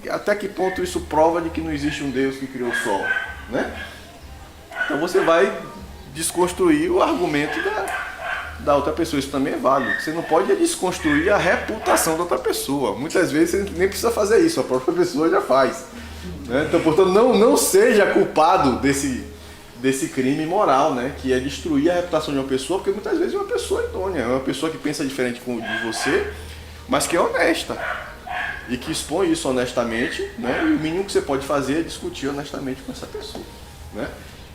até que ponto isso prova de que não existe um Deus que criou o sol, né? Então você vai desconstruir o argumento da outra pessoa. Isso também é válido. Você não pode desconstruir a reputação da outra pessoa. Muitas vezes você nem precisa fazer isso, a própria pessoa já faz. Né? Então, portanto, não seja culpado desse crime moral, né? Que é destruir a reputação de uma pessoa, porque muitas vezes é uma pessoa idônea, é uma pessoa que pensa diferente de você, mas que é honesta e que expõe isso honestamente, né? E o mínimo que você pode fazer é discutir honestamente com essa pessoa, né?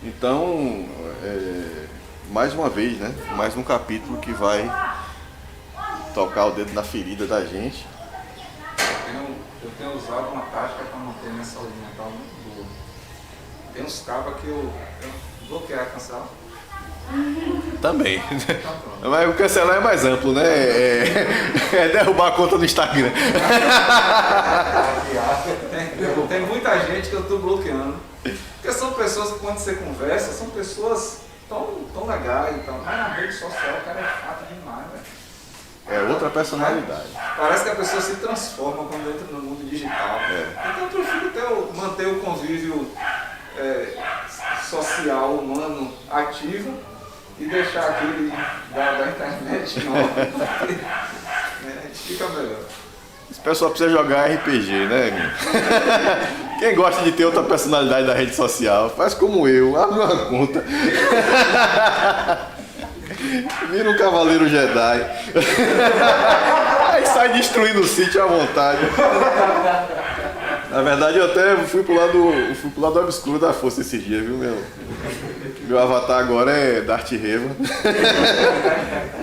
Então, mais uma vez, né? Mais um capítulo que vai tocar o dedo na ferida da gente. Eu tenho usado uma tática para manter minha saúde mental muito boa. Tem uns cabos que eu bloquear, cancelar. Também. Mas o cancelar é mais amplo, né? É derrubar a conta do Instagram. Tem muita gente que eu estou bloqueando. Porque são pessoas que quando você conversa, são pessoas tão legais. Então, mas na rede social o cara é chato demais, velho. É outra personalidade. Parece que a pessoa se transforma quando entra no mundo digital. Então eu prefiro manter o convívio social, humano, ativo e deixar aquele da internet fica melhor. Esse pessoal precisa jogar RPG, né, amigo? Quem gosta de ter outra personalidade da rede social, faz como eu, abre uma conta. Vira um cavaleiro Jedi. Aí sai destruindo o sítio à vontade. Na verdade, eu até fui pro lado obscuro da força esses dias, viu, meu avatar agora é Darth Revan.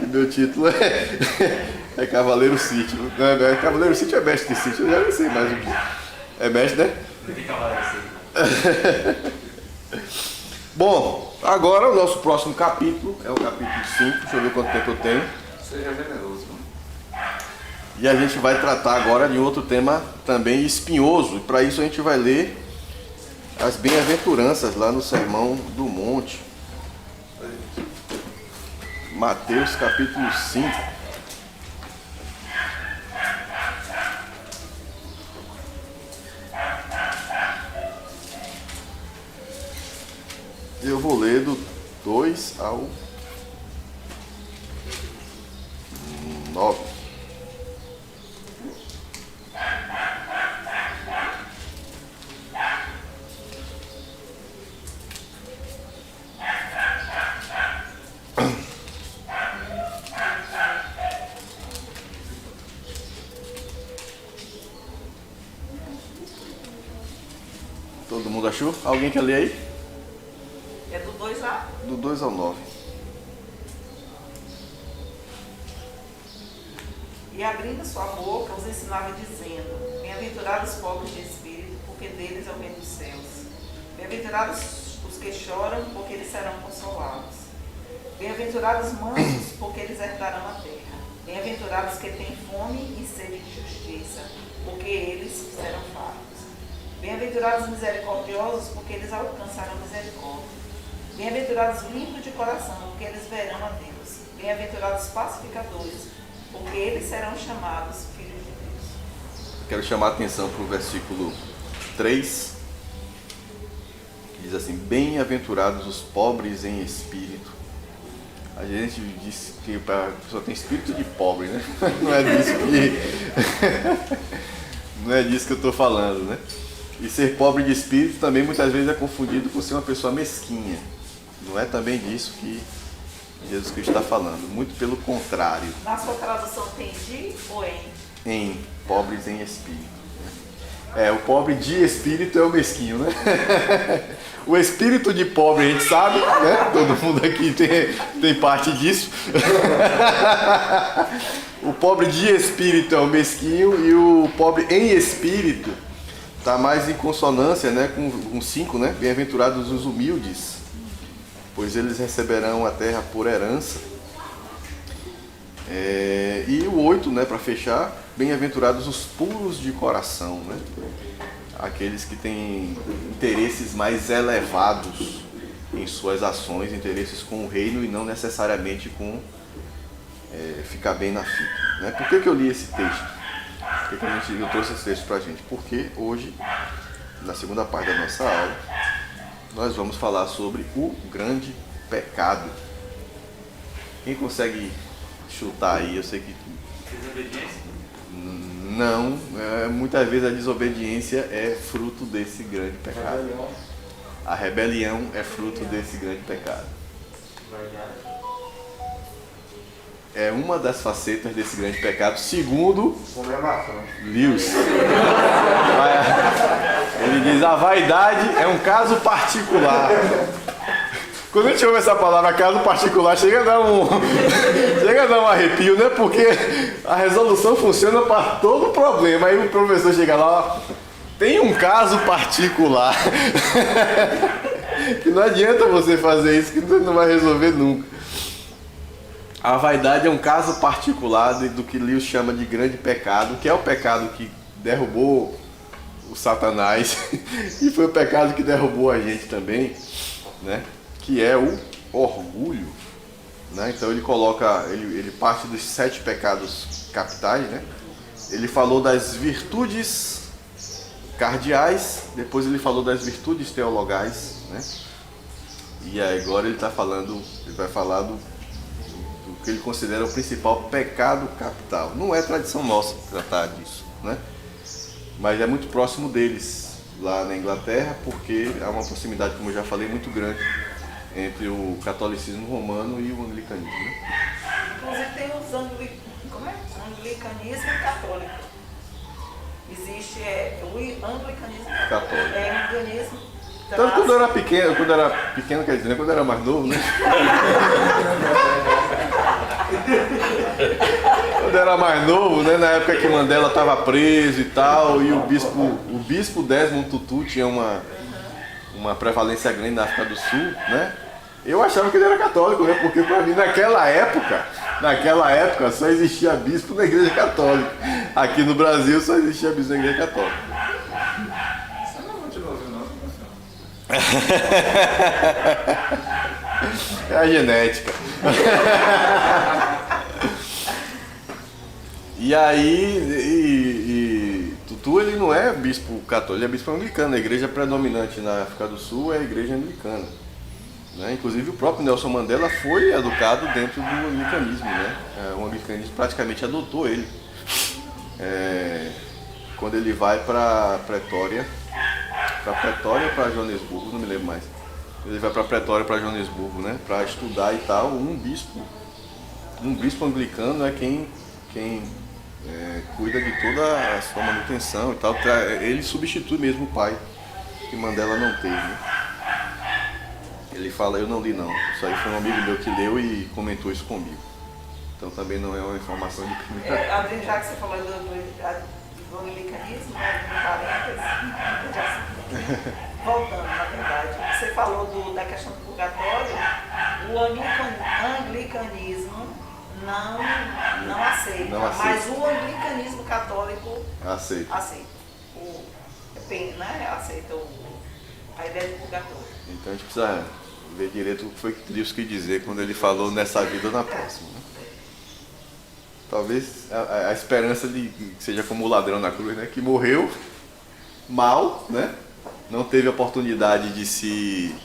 Meu título é Cavaleiro Sítio. Não, Cavaleiro Sítio é mestre de sítio, eu já não sei mais o que. É mestre, né? Bom, agora o nosso próximo capítulo é o capítulo 5. Deixa eu ver quanto tempo eu tenho. Seja generoso. E a gente vai tratar agora de outro tema também espinhoso. E para isso a gente vai ler as bem-aventuranças lá no Sermão do Monte. Mateus capítulo 5. Eu vou ler do 2 ao 9. Todo mundo achou? Alguém quer ler aí? É do 2 a? Do 2 ao 9. E abrindo sua boca, os ensinava dizendo: Bem-aventurados os pobres de espírito, porque deles é o reino dos céus. Bem-aventurados os que choram, porque eles serão consolados. Bem-aventurados os mansos, porque eles herdarão a terra. Bem-aventurados os que têm fome e sede de justiça, porque eles serão fartos. Bem-aventurados os misericordiosos, porque eles alcançarão misericórdia. Bem-aventurados limpos de coração, porque eles verão a Deus. Bem-aventurados pacificadores, porque eles serão chamados filhos de Deus. Quero chamar a atenção para o versículo 3, que diz assim: Bem-aventurados os pobres em espírito. A gente diz que a pessoa tem espírito de pobre, né? Não é disso que eu estou falando, né? E ser pobre de espírito também muitas vezes é confundido com ser uma pessoa mesquinha. Não é também disso que Jesus Cristo está falando. Muito pelo contrário. Na sua tradução tem de ou em? Em pobres em espírito. O pobre de espírito é o mesquinho, né? O espírito de pobre a gente sabe, né? Todo mundo aqui tem parte disso. O pobre de espírito é o mesquinho e o pobre em espírito está mais em consonância, né, com 5, né? Bem-aventurados os humildes, pois eles receberão a terra por herança. E o 8, né, para fechar, bem-aventurados os puros de coração, né? Aqueles que têm interesses mais elevados em suas ações, interesses com o reino e não necessariamente com ficar bem na fita, né? Por que eu li esse texto? Por que eu trouxe esse texto para a gente? Porque hoje, na segunda parte da nossa aula, nós vamos falar sobre o grande pecado. Quem consegue chutar aí? Eu sei que... Desobediência? Não, muitas vezes a desobediência é fruto desse grande pecado. Rebelião. A rebelião é fruto desse grande pecado. Vaidade? É uma das facetas desse grande pecado, segundo Condenação. Lewis. Ele diz: a vaidade é um caso particular. Quando a gente ouve essa palavra caso particular, chega a dar um arrepio, né? Porque a resolução funciona para todo problema. Aí o professor chega lá, ó, tem um caso particular. Que não adianta você fazer isso, que você não vai resolver nunca. A vaidade é um caso particular do que Lewis chama de grande pecado, que é o pecado que derrubou o Satanás e foi o pecado que derrubou a gente também, né? Que é o orgulho, né? Então ele coloca, ele parte dos 7 pecados capitais, né? Ele falou das virtudes cardeais, depois ele falou das virtudes teologais, né? E agora ele vai falar do que ele considera o principal pecado capital. Não é tradição nossa tratar disso, né? Mas é muito próximo deles lá na Inglaterra, porque há uma proximidade, como eu já falei, muito grande entre o catolicismo romano e o anglicanismo, né? Inclusive tem os anglicanismo católico. Existe o anglicanismo Católico. anglicanismo. Tanto quando eu era pequeno, quer dizer, quando eu era mais novo, né? Quando eu era mais novo, né? Na época que Mandela estava preso e tal, e o bispo Desmond Tutu tinha uma prevalência grande na África do Sul, né? Eu achava que ele era católico, né? Porque para mim naquela época só existia bispo na igreja católica. Aqui no Brasil só existia bispo na igreja católica. Você não é muito novo, não, É a genética. E aí, Tutu, ele não é bispo católico, ele é bispo anglicano. A igreja predominante na África do Sul é a igreja anglicana, né? Inclusive o próprio Nelson Mandela foi educado dentro do anglicanismo, né? O anglicanismo praticamente adotou ele. Quando ele vai para Pretória, para Joanesburgo, não me lembro mais. Ele vai para Pretória, para Joanesburgo, né? Para estudar e tal. Um bispo anglicano é quem cuida de toda a sua manutenção e tal. Ele substitui mesmo o pai, que Mandela não teve, né? Ele fala, eu não li não. Isso aí foi um amigo meu que leu e comentou isso comigo. Então também não é uma informação de primeira. Já que você falou do anglicanismo, voltando, na verdade, você falou da questão do purgatório, o anglicanismo não aceita, mas o anglicanismo católico aceita. Aceita a ideia do purgatório. Então a gente precisa ver direito o que foi que Deus quis dizer quando ele falou nessa vida ou na próxima, né? Talvez a esperança de que seja como o ladrão na cruz, né? Que morreu mal, né? Não teve oportunidade de se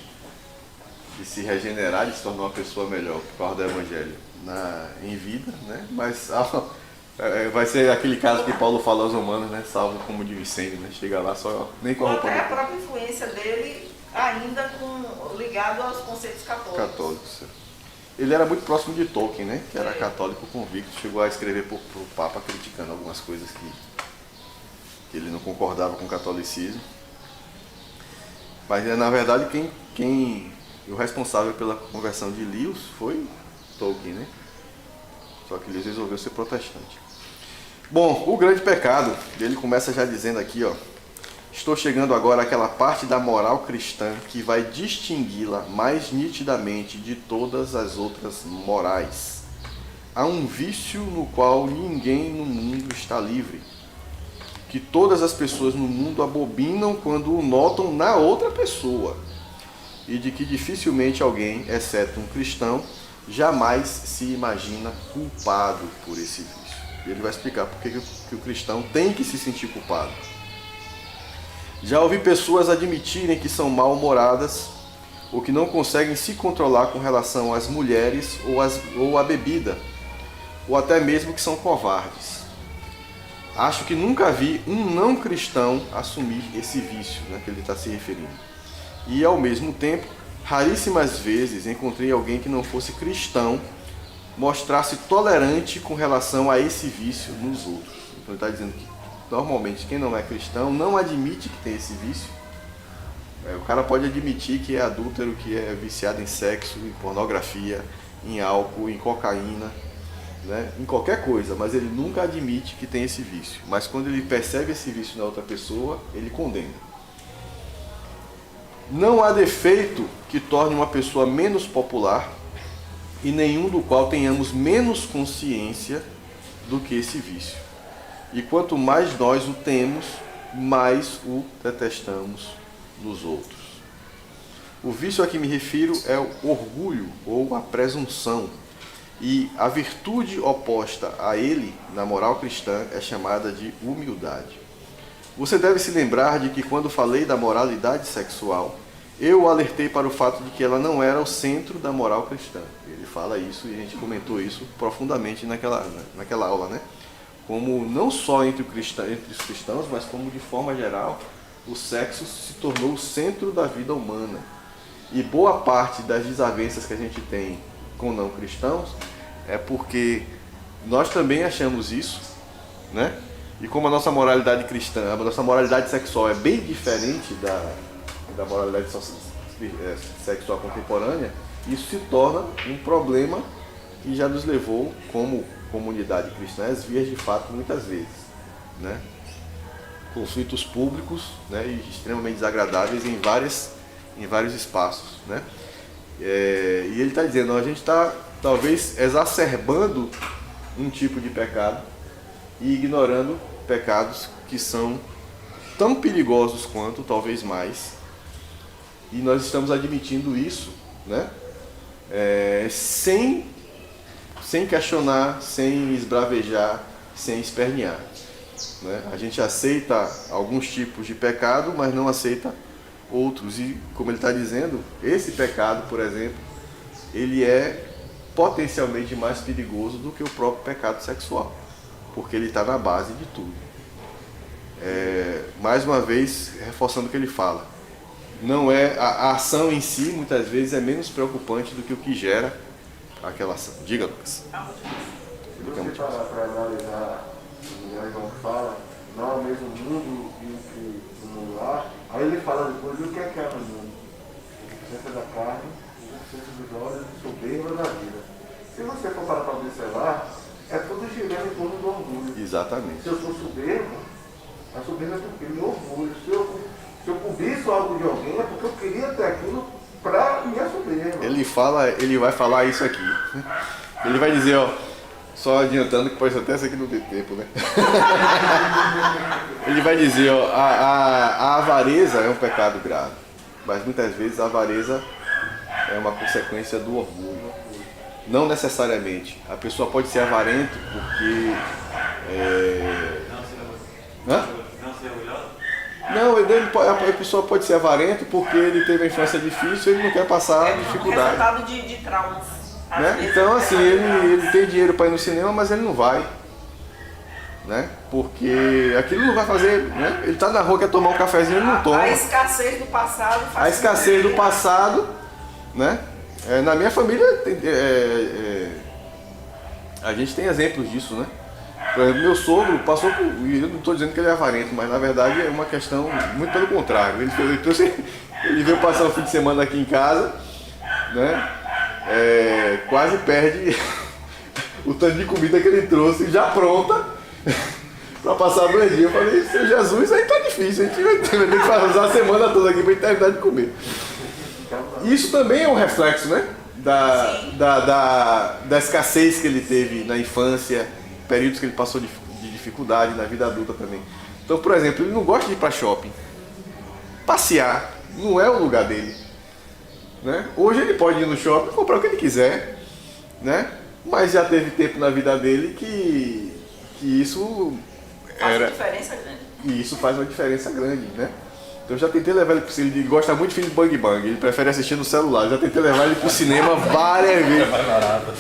regenerar, de se tornar uma pessoa melhor por causa do Evangelho em vida, né? Mas vai ser aquele caso que Paulo fala aos Romanos, né? Salvo como de incêndio, né? Chega lá só nem com a roupa. Até a própria influência dele ainda ligado aos conceitos católicos. Ele era muito próximo de Tolkien, né? Que era católico convicto, chegou a escrever para o Papa criticando algumas coisas que ele não concordava com o catolicismo. Mas na verdade o responsável pela conversão de Lewis foi Tolkien, né? Só que Lewis resolveu ser protestante. Bom, o grande pecado, ele começa já dizendo aqui, ó: estou chegando agora àquela parte da moral cristã que vai distingui-la mais nitidamente de todas as outras morais. Há um vício no qual ninguém no mundo está livre, que todas as pessoas no mundo abominam quando o notam na outra pessoa, e de que dificilmente alguém, exceto um cristão, jamais se imagina culpado por esse vício. E ele vai explicar por que o cristão tem que se sentir culpado. Já ouvi pessoas admitirem que são mal-humoradas ou que não conseguem se controlar com relação às mulheres ou à bebida, ou até mesmo que são covardes. Acho que nunca vi um não cristão assumir esse vício, né, que ele está se referindo. E ao mesmo tempo, raríssimas vezes encontrei alguém que não fosse cristão mostrar-se tolerante com relação a esse vício nos outros. Então ele está dizendo que normalmente quem não é cristão não admite que tem esse vício. O cara pode admitir que é adúltero, que é viciado em sexo, em pornografia, em álcool, em cocaína, né? Em qualquer coisa, mas ele nunca admite que tem esse vício. Mas quando ele percebe esse vício na outra pessoa, ele condena. Não há defeito que torne uma pessoa menos popular e nenhum do qual tenhamos menos consciência do que esse vício. E quanto mais nós o temos, mais o detestamos nos outros. O vício a que me refiro é o orgulho ou a presunção. E a virtude oposta a ele, na moral cristã, é chamada de humildade. Você deve se lembrar de que quando falei da moralidade sexual, eu o alertei para o fato de que ela não era o centro da moral cristã. Ele fala isso e a gente comentou isso profundamente naquela aula, né? Como não só entre os cristãos, mas como de forma geral, o sexo se tornou o centro da vida humana. E boa parte das desavenças que a gente tem com não cristãos é porque nós também achamos isso, né? E como a nossa moralidade cristã, a nossa moralidade sexual é bem diferente da moralidade sexual contemporânea, isso se torna um problema que já nos levou, como comunidade cristã, às vias de fato muitas vezes, né? Conflitos públicos, né, e extremamente desagradáveis em vários espaços, né? E ele está dizendo, a gente está talvez exacerbando um tipo de pecado e ignorando pecados que são tão perigosos quanto, talvez mais, e nós estamos admitindo isso, né? Sem questionar, sem esbravejar, sem espernear. Né? A gente aceita alguns tipos de pecado, mas não aceita outros. E, como ele está dizendo, esse pecado, por exemplo, ele é potencialmente mais perigoso do que o próprio pecado sexual, porque ele está na base de tudo. Mais uma vez, reforçando o que ele fala, não é a ação em si, muitas vezes, é menos preocupante do que o que gera aquela ação. Diga, Lucas. Se você parar para analisar o João fala, não é o mesmo mundo que o mundo lá, aí ele fala depois do que é o mundo. Ciência da carne, ciência dos olhos, soberba da vida. Se você for parar para observar, é tudo girando em torno do orgulho. Exatamente. Se eu sou soberbo, a soberba é porque meu orgulho. Se eu cobiço algo de alguém, é porque eu queria ter aquilo para minha soberba. Ele vai falar isso aqui. Ele vai dizer, ó, só adiantando que pode até ser que não dê tempo, né? Ele vai dizer, ó, a avareza é um pecado grave, mas muitas vezes a avareza é uma consequência do orgulho. Não necessariamente. A pessoa pode ser avarento porque... Não ser orgulhoso? Não, a pessoa pode ser avarento porque ele teve uma infância difícil e ele não quer passar dificuldade. Resultado de traumas. Né? Então, assim, ele tem dinheiro para ir no cinema, mas ele não vai. Né? Porque aquilo não vai fazer. Né? Ele está na rua, quer tomar um cafezinho e não toma. A escassez do passado faz. A escassez do passado, né? Na minha família, a gente tem exemplos disso, né? Por exemplo, meu sogro passou por. E eu não estou dizendo que ele é avarento, mas na verdade é uma questão muito pelo contrário. Ele veio passar o fim de semana aqui em casa, né? Quase perde o tanto de comida que ele trouxe já pronta para passar 2 dias. Eu falei, seu Jesus, aí tá difícil, a gente vai ter que usar a semana toda aqui para terminar de comer. Isso também é um reflexo, né? Da escassez que ele teve na infância, períodos que ele passou de dificuldade na vida adulta também. Então, por exemplo, ele não gosta de ir para shopping. Passear não é o lugar dele. Né? Hoje ele pode ir no shopping e comprar o que ele quiser, né? Mas já teve tempo na vida dele que isso faz uma diferença grande. E isso faz uma diferença grande, né? Então eu já tentei levar ele pro cinema, ele gosta muito de filme de Bang Bang, ele prefere assistir no celular. Eu já tentei levar ele pro cinema várias vezes.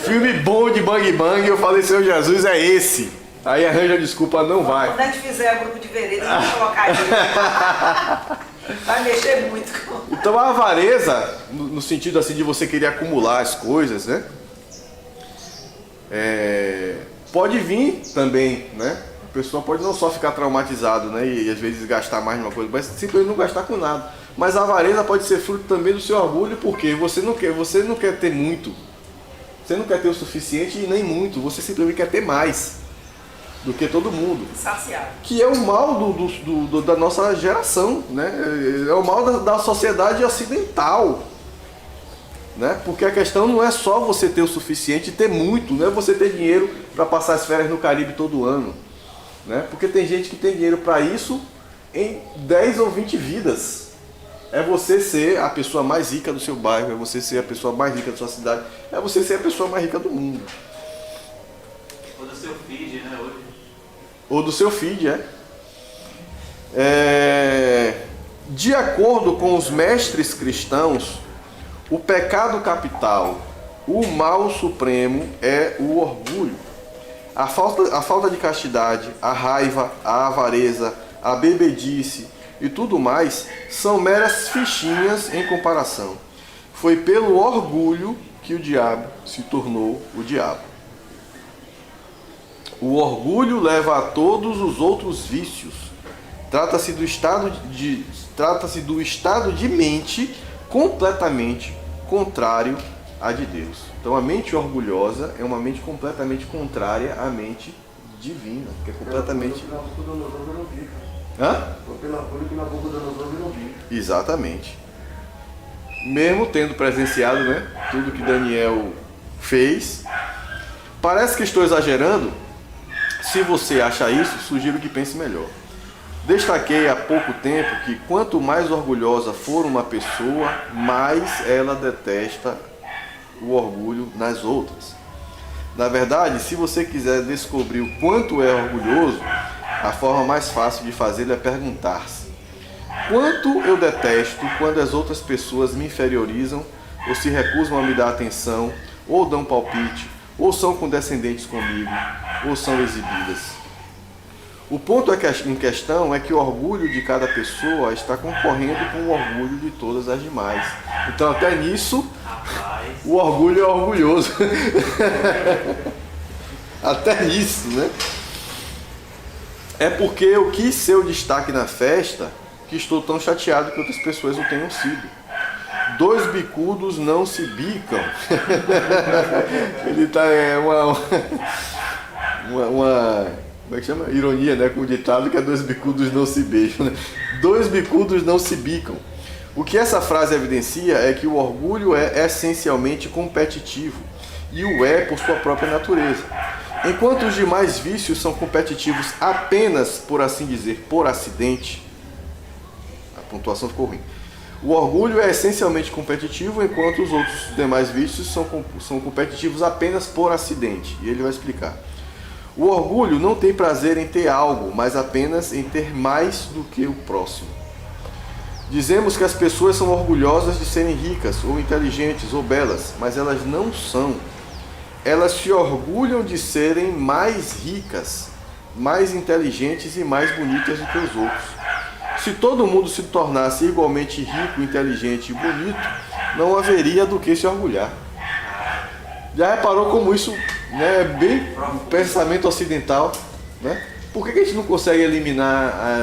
Filme bom de Bang Bang, eu falei, Senhor Jesus, é esse. Aí arranja a desculpa, não vai. Quando a gente fizer grupo de vereda, a gente vai colocar ele. Vai mexer muito com... Então a avareza, no sentido assim de você querer acumular as coisas, né? Pode vir também, né? A pessoa pode não só ficar traumatizado, né? E às vezes gastar mais numa coisa, mas simplesmente não gastar com nada. Mas a avareza pode ser fruto também do seu orgulho, porque você não quer ter muito. Você não quer ter o suficiente e nem muito. Você simplesmente quer ter mais do que todo mundo. Saciado. Que é o mal da nossa geração, né? É o mal da sociedade ocidental. Né? Porque a questão não é só você ter o suficiente e ter muito, não é você ter dinheiro para passar as férias no Caribe todo ano. Né? Porque tem gente que tem dinheiro para isso em 10 ou 20 vidas. É você ser a pessoa mais rica do seu bairro, é você ser a pessoa mais rica da sua cidade, é você ser a pessoa mais rica do mundo. Ou do seu feed, né, hoje? Ou do seu feed, De acordo com os mestres cristãos, o pecado capital, o mal supremo é o orgulho. A falta de castidade, a raiva, a avareza, a bebedice e tudo mais são meras fichinhas em comparação. Foi pelo orgulho que o diabo se tornou o diabo. O orgulho leva a todos os outros vícios. Trata-se do estado de mente completamente contrário à de Deus. Então a mente orgulhosa é uma mente completamente contrária à mente divina, que é completamente... Hã? Exatamente. Mesmo tendo presenciado, né, tudo que Daniel fez, parece que estou exagerando. Se você acha isso, sugiro que pense melhor. Destaquei há pouco tempo que quanto mais orgulhosa for uma pessoa, mais ela detesta o orgulho nas outras. Na verdade, se você quiser descobrir o quanto é orgulhoso, a forma mais fácil de fazê-lo é perguntar-se: quanto eu detesto quando as outras pessoas me inferiorizam, ou se recusam a me dar atenção, ou dão palpite, ou são condescendentes comigo, ou são exibidas. O ponto em questão é que o orgulho de cada pessoa está concorrendo com o orgulho de todas as demais. Então até nisso, o orgulho é orgulhoso. Até nisso, né? É porque eu quis ser o destaque na festa que estou tão chateado que outras pessoas não tenham sido. Dois bicudos não se bicam. Ele tá como é que chama? Ironia, né? Com o ditado que é dois bicudos não se beijam. Né? Dois bicudos não se bicam. O que essa frase evidencia é que o orgulho é essencialmente competitivo e o é por sua própria natureza. Enquanto os demais vícios são competitivos apenas, por assim dizer, por acidente, a pontuação ficou ruim. O orgulho é essencialmente competitivo, enquanto os outros demais vícios são competitivos apenas por acidente. E ele vai explicar. O orgulho não tem prazer em ter algo, mas apenas em ter mais do que o próximo. Dizemos que as pessoas são orgulhosas de serem ricas, ou inteligentes, ou belas, mas elas não são. Elas se orgulham de serem mais ricas, mais inteligentes e mais bonitas do que os outros. Se todo mundo se tornasse igualmente rico, inteligente e bonito, não haveria do que se orgulhar. Já reparou como isso, né, é bem o pensamento ocidental? Né? Por que a gente não consegue eliminar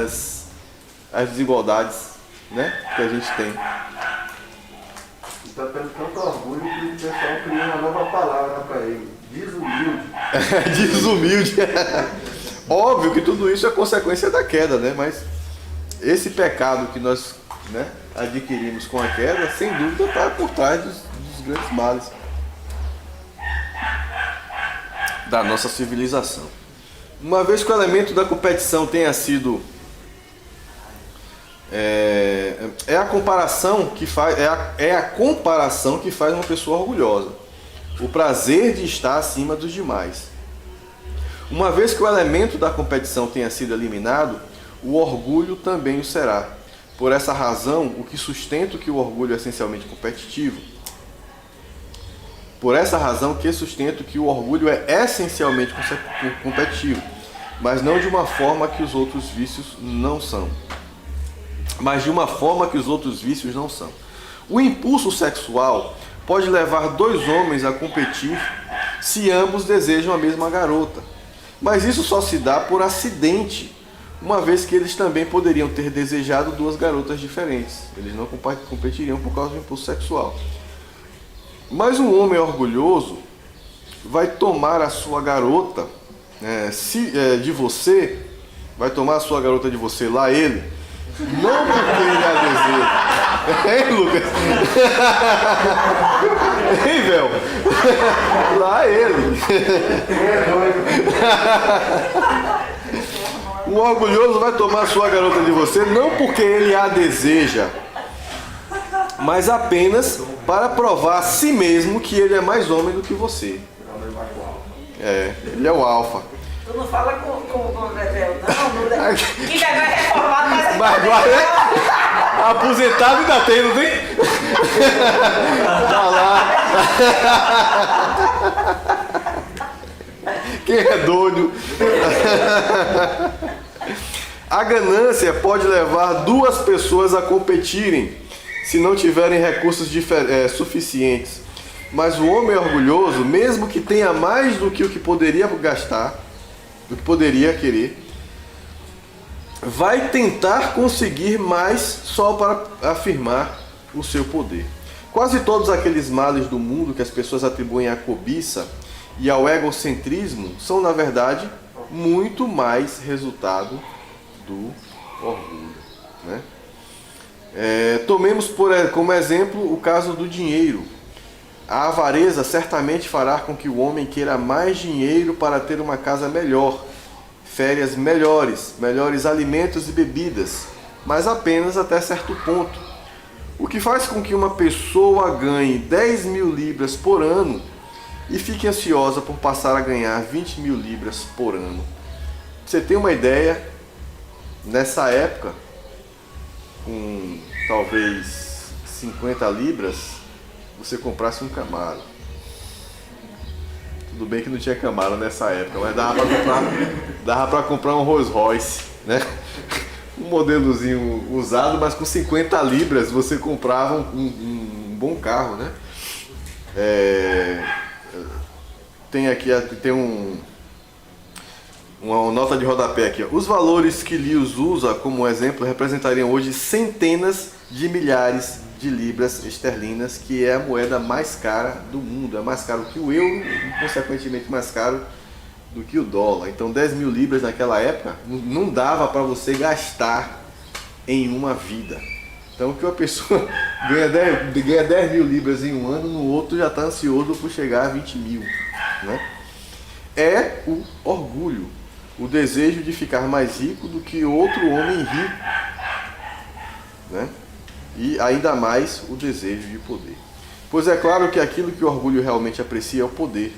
as desigualdades, né, que a gente tem? Está tendo tanto orgulho que o pessoal criou uma nova palavra para ele: desumilde. Desumilde. Óbvio que tudo isso é consequência da queda, né? Mas esse pecado que nós, né, adquirimos com a queda, sem dúvida está por trás dos grandes males da nossa civilização. Uma vez que o elemento da competição tenha sido a comparação que faz uma pessoa orgulhosa, o prazer de estar acima dos demais. Uma vez que o elemento da competição tenha sido eliminado, o orgulho também o será. por essa razão, o que sustenta que o orgulho é essencialmente competitivo. Por essa razão que sustento que o orgulho é essencialmente competitivo, mas não de uma forma que os outros vícios não são. O impulso sexual pode levar dois homens a competir se ambos desejam a mesma garota. Mas isso só se dá por acidente, uma vez que eles também poderiam ter desejado duas garotas diferentes. Eles não competiriam por causa do impulso sexual. Mas um homem orgulhoso vai tomar a sua garota de você, vai tomar a sua garota de você, lá ele, não porque ele a deseja. Hein, Lucas? Hein, Vel? Lá ele. O orgulhoso vai tomar a sua garota de você não porque ele a deseja, mas apenas para provar a si mesmo que ele é mais homem do que você. Ele é o alfa. Tu não fala com o Bebel, não. Que Bebel é reformado, mas aposentado ainda tem, não tem? Tá lá. Quem é doido? A ganância pode levar duas pessoas a competirem se não tiverem recursos suficientes. Mas o homem orgulhoso, mesmo que tenha mais do que o que poderia gastar, do que poderia querer, vai tentar conseguir mais só para afirmar o seu poder. Quase todos aqueles males do mundo que as pessoas atribuem à cobiça e ao egocentrismo são, na verdade, muito mais resultado do orgulho, né? Tomemos como exemplo o caso do dinheiro. A avareza certamente fará com que o homem queira mais dinheiro para ter uma casa melhor, férias melhores, melhores alimentos e bebidas, mas apenas até certo ponto. O que faz com que uma pessoa ganhe 10 mil libras por ano e fique ansiosa por passar a ganhar 20 mil libras por ano. Você tem uma ideia, nessa época, com talvez 50 libras, você comprasse um Camaro. Tudo bem que não tinha Camaro nessa época, mas dava para comprar um Rolls Royce, né? Um modelozinho usado, mas com 50 libras você comprava um bom carro, né? Tem uma nota de rodapé aqui, ó. Os valores que Lewis usa como exemplo representariam hoje centenas de milhares de libras esterlinas, que é a moeda mais cara do mundo. É mais caro que o euro e, consequentemente, mais caro do que o dólar. Então, 10 mil libras naquela época não dava para você gastar em uma vida. Então, que uma pessoa ganha 10 mil libras em um ano, no outro já está ansioso por chegar a 20 mil. Né? É o orgulho, o desejo de ficar mais rico do que outro homem rico, né? E ainda mais o desejo de poder. Pois é claro que aquilo que o orgulho realmente aprecia é o poder,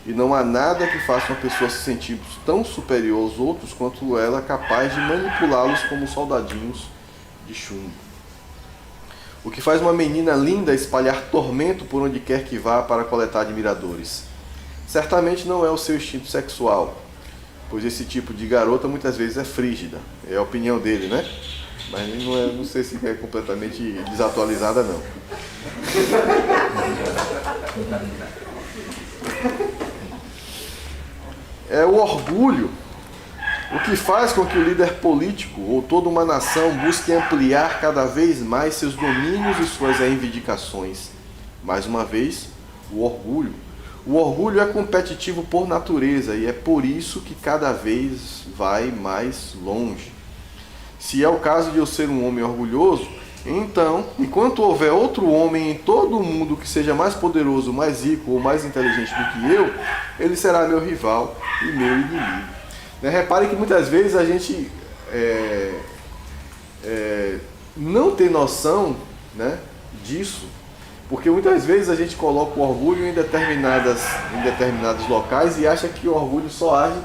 e não há nada que faça uma pessoa se sentir tão superior aos outros quanto ela capaz de manipulá-los como soldadinhos de chumbo. O que faz uma menina linda espalhar tormento por onde quer que vá para coletar admiradores? Certamente não é o seu instinto sexual, pois esse tipo de garota muitas vezes é frígida. É a opinião dele, né? Mas não sei se é completamente desatualizada, não. É o orgulho o que faz com que o líder político ou toda uma nação busque ampliar cada vez mais seus domínios e suas reivindicações. Mais uma vez, o orgulho. O orgulho é competitivo por natureza e é por isso que cada vez vai mais longe. Se é o caso de eu ser um homem orgulhoso, então, enquanto houver outro homem em todo o mundo que seja mais poderoso, mais rico ou mais inteligente do que eu, ele será meu rival e meu inimigo. Repare que muitas vezes a gente não tem noção, né, disso, porque muitas vezes a gente coloca o orgulho em determinados locais e acha que o orgulho só age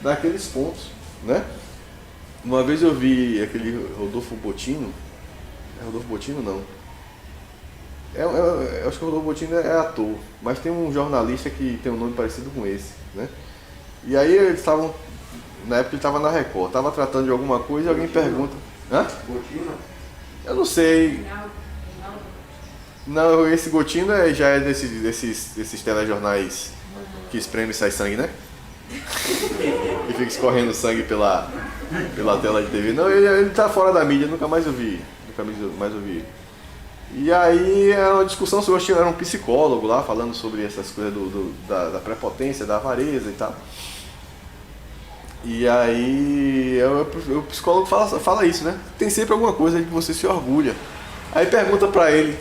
naqueles pontos, né? Uma vez eu vi aquele Rodolfo Botino. É Rodolfo Botino não? Acho que o Rodolfo Botino é ator, mas tem um jornalista que tem um nome parecido com esse, né? E aí eles estavam, na época ele estava na Record, estava tratando de alguma coisa e alguém pergunta, hã? Gotino? Eu não sei. Não, esse Gotino já é desses telejornais que espreme e sai sangue, né? E fica escorrendo sangue pela tela de TV. Não, ele tá fora da mídia, nunca mais ouvi ele. E aí era uma discussão sobre, era um psicólogo lá falando sobre essas coisas da prepotência, da avareza e tal. E aí o psicólogo fala isso, né? Tem sempre alguma coisa de que você se orgulha. Aí pergunta pra ele,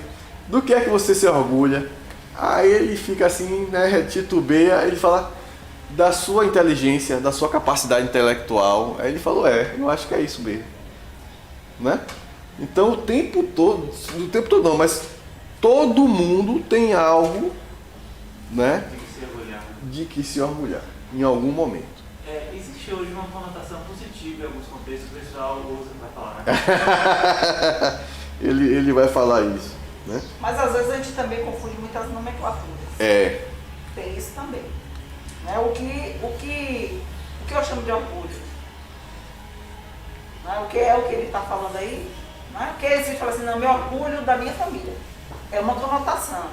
do que é que você se orgulha? Aí ele fica assim, né, titubeia, ele fala da sua inteligência, da sua capacidade intelectual. Aí ele falou, eu acho que é isso mesmo, né? Então o tempo todo não, mas todo mundo tem algo, né, de que se orgulhar em algum momento. Existe hoje uma conotação positiva em alguns contextos, o pessoal usa para falar, né? ele vai falar isso, né? Mas às vezes a gente também confunde muitas nomenclaturas. Tem isso também. Né? O que eu chamo de orgulho? Né? O que é o que ele está falando aí? Né? Porque ele fala assim, não, me orgulho da minha família. É uma conotação.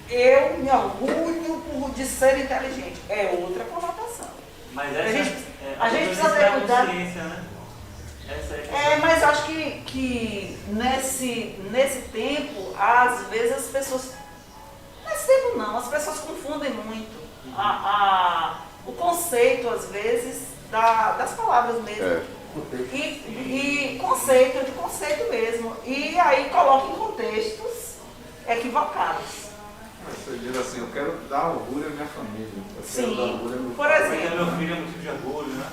Eu me orgulho de ser inteligente. É outra conotação. Mas a gente precisa ter cuidado. Né? Mas acho que nesse tempo, às vezes as pessoas. Nesse tempo não, as pessoas confundem muito o conceito, às vezes, das palavras mesmo. E conceito mesmo. E aí coloca em contextos equivocados. Você diz assim, eu quero dar orgulho à minha família. Sim, por exemplo. Meu filho é motivo de orgulho, né?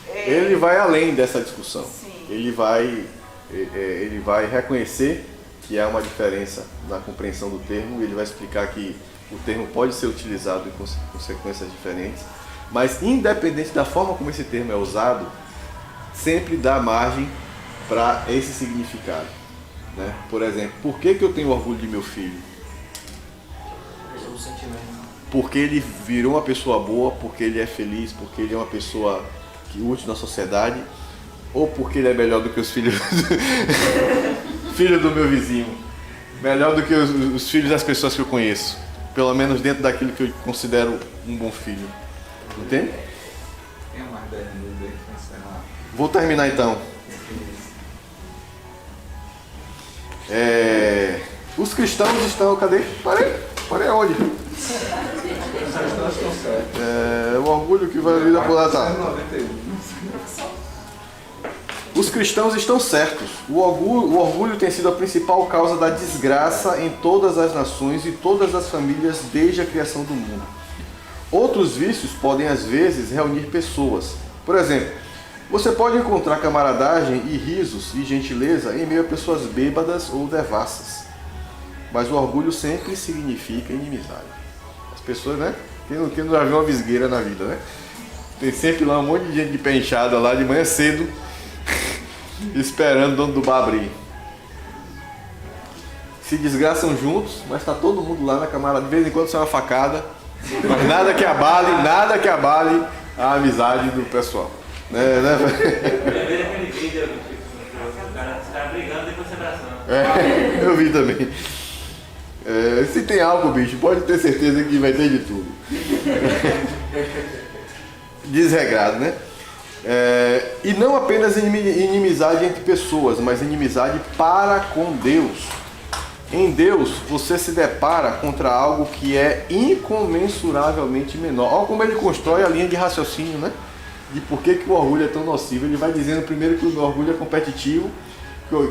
Ele vai além dessa discussão. Sim. Ele vai reconhecer que há uma diferença na compreensão do termo, e ele vai explicar que o termo pode ser utilizado em consequências diferentes, mas independente da forma como esse termo é usado, sempre dá margem para esse significado, né? Por exemplo, por que eu tenho orgulho de meu filho? Porque ele virou uma pessoa boa, porque ele é feliz, porque ele é uma pessoa que útil na sociedade, ou porque ele é melhor do que os filhos filho do meu vizinho, melhor do que os filhos das pessoas que eu conheço, pelo menos dentro daquilo que eu considero um bom filho. Entende? Tem mais 10 minutos aí para encerrar. Vou terminar então. Os cristãos estão... Cadê? Parei aonde? Os cristãos estão certos. O orgulho que vai vir da por tá. 91. Os cristãos estão certos. O orgulho tem sido a principal causa da desgraça em todas as nações e todas as famílias desde a criação do mundo. Outros vícios podem às vezes reunir pessoas. Por exemplo, você pode encontrar camaradagem e risos e gentileza em meio a pessoas bêbadas ou devassas. Mas o orgulho sempre significa inimizade. As pessoas, né? Quem não já viu uma visgueira na vida, né? Tem sempre lá um monte de gente de pé inchada lá de manhã cedo, esperando o dono do bar abrir. Se desgraçam juntos, mas está todo mundo lá na camarada. De vez em quando sai uma facada, mas nada que abale a amizade do pessoal. Né? Ver aquele vídeo, os caras brigando e depois se abraçando. Eu vi também. Se tem álcool, bicho, pode ter certeza que vai ter de tudo. Desregrado, né? E não apenas inimizade entre pessoas, mas inimizade para com Deus. Em Deus, você se depara contra algo que é incomensuravelmente menor. Olha como ele constrói a linha de raciocínio, né? De por que o orgulho é tão nocivo. Ele vai dizendo primeiro que o orgulho é competitivo,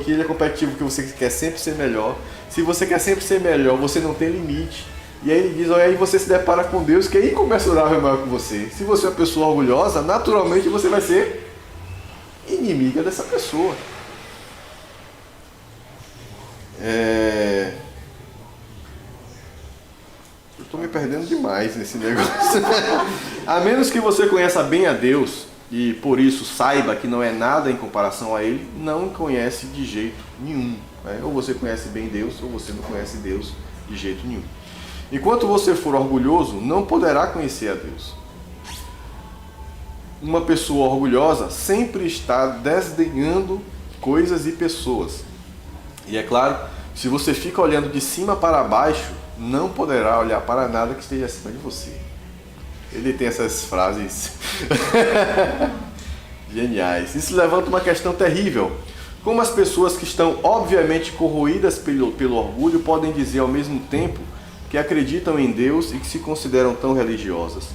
que ele é competitivo, que você quer sempre ser melhor. Se você quer sempre ser melhor, você não tem limite. E aí ele diz, olha, aí você se depara com Deus, que é incomensurável maior que você. Se você é uma pessoa orgulhosa, naturalmente você vai ser inimiga dessa pessoa. Eu estou me perdendo demais nesse negócio. A menos que você conheça bem a Deus, e por isso saiba que não é nada em comparação a ele, não conhece de jeito nenhum. Né? Ou você conhece bem Deus, ou você não conhece Deus de jeito nenhum. Enquanto você for orgulhoso, não poderá conhecer a Deus. Uma pessoa orgulhosa sempre está desdenhando coisas e pessoas. E é claro, se você fica olhando de cima para baixo, não poderá olhar para nada que esteja acima de você. Ele tem essas frases geniais. Isso levanta uma questão terrível. Como as pessoas que estão obviamente corroídas pelo orgulho podem dizer ao mesmo tempo que acreditam em Deus e que se consideram tão religiosas?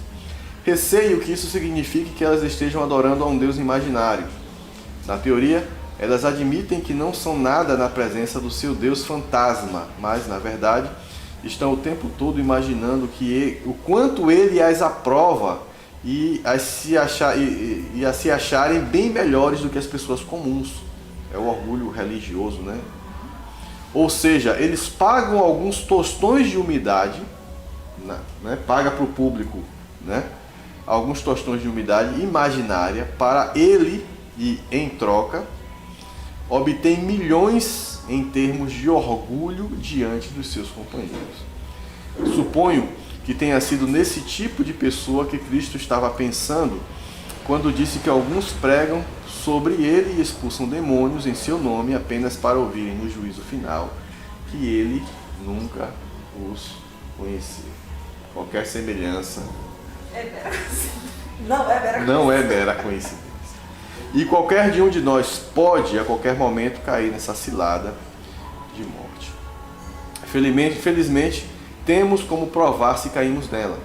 Receio que isso signifique que elas estejam adorando a um Deus imaginário. Na teoria, elas admitem que não são nada na presença do seu Deus fantasma, mas, na verdade, estão o tempo todo imaginando o quanto ele as aprova e a se acharem bem melhores do que as pessoas comuns. É o orgulho religioso, né? Ou seja, eles pagam alguns tostões de umidade, né? Paga para o público, né? Alguns tostões de umidade imaginária para ele e, em troca, obtém milhões em termos de orgulho diante dos seus companheiros. Suponho que tenha sido nesse tipo de pessoa que Cristo estava pensando quando disse que alguns pregam sobre ele e expulsam demônios em seu nome apenas para ouvirem no juízo final que ele nunca os conheceu. Qualquer semelhança não é mera coincidência. E qualquer de um de nós pode, a qualquer momento, cair nessa cilada de morte. Felizmente, temos como provar se caímos nela.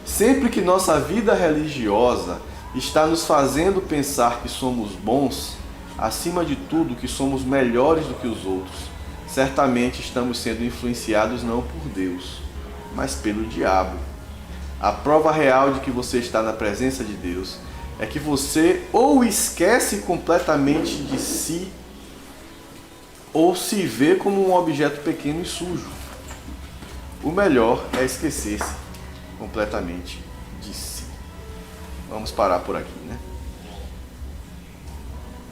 Sempre que nossa vida religiosa está nos fazendo pensar que somos bons, acima de tudo que somos melhores do que os outros, certamente estamos sendo influenciados não por Deus, mas pelo diabo. A prova real de que você está na presença de Deus é que você ou esquece completamente de si, ou se vê como um objeto pequeno e sujo. O melhor é esquecer-se completamente de si. Vamos parar por aqui, né?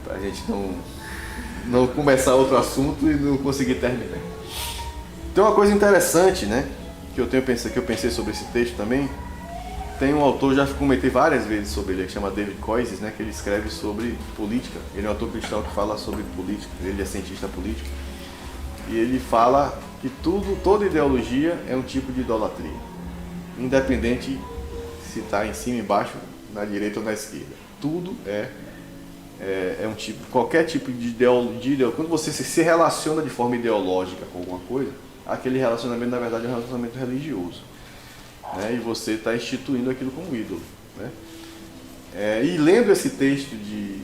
Para a gente não começar outro assunto e não conseguir terminar. Tem uma coisa interessante, né? Que eu pensei sobre esse texto também. Tem um autor, já comentei várias vezes sobre ele, que chama David Koyzis, né, que ele escreve sobre política. Ele é um autor cristão que fala sobre política, ele é cientista político. E ele fala que toda ideologia é um tipo de idolatria, independente se está em cima, embaixo, na direita ou na esquerda. Tudo é um tipo, qualquer tipo de ideologia. Quando você se relaciona de forma ideológica com alguma coisa, aquele relacionamento na verdade é um relacionamento religioso. Né, e você está instituindo aquilo como ídolo. Né? E lendo esse texto de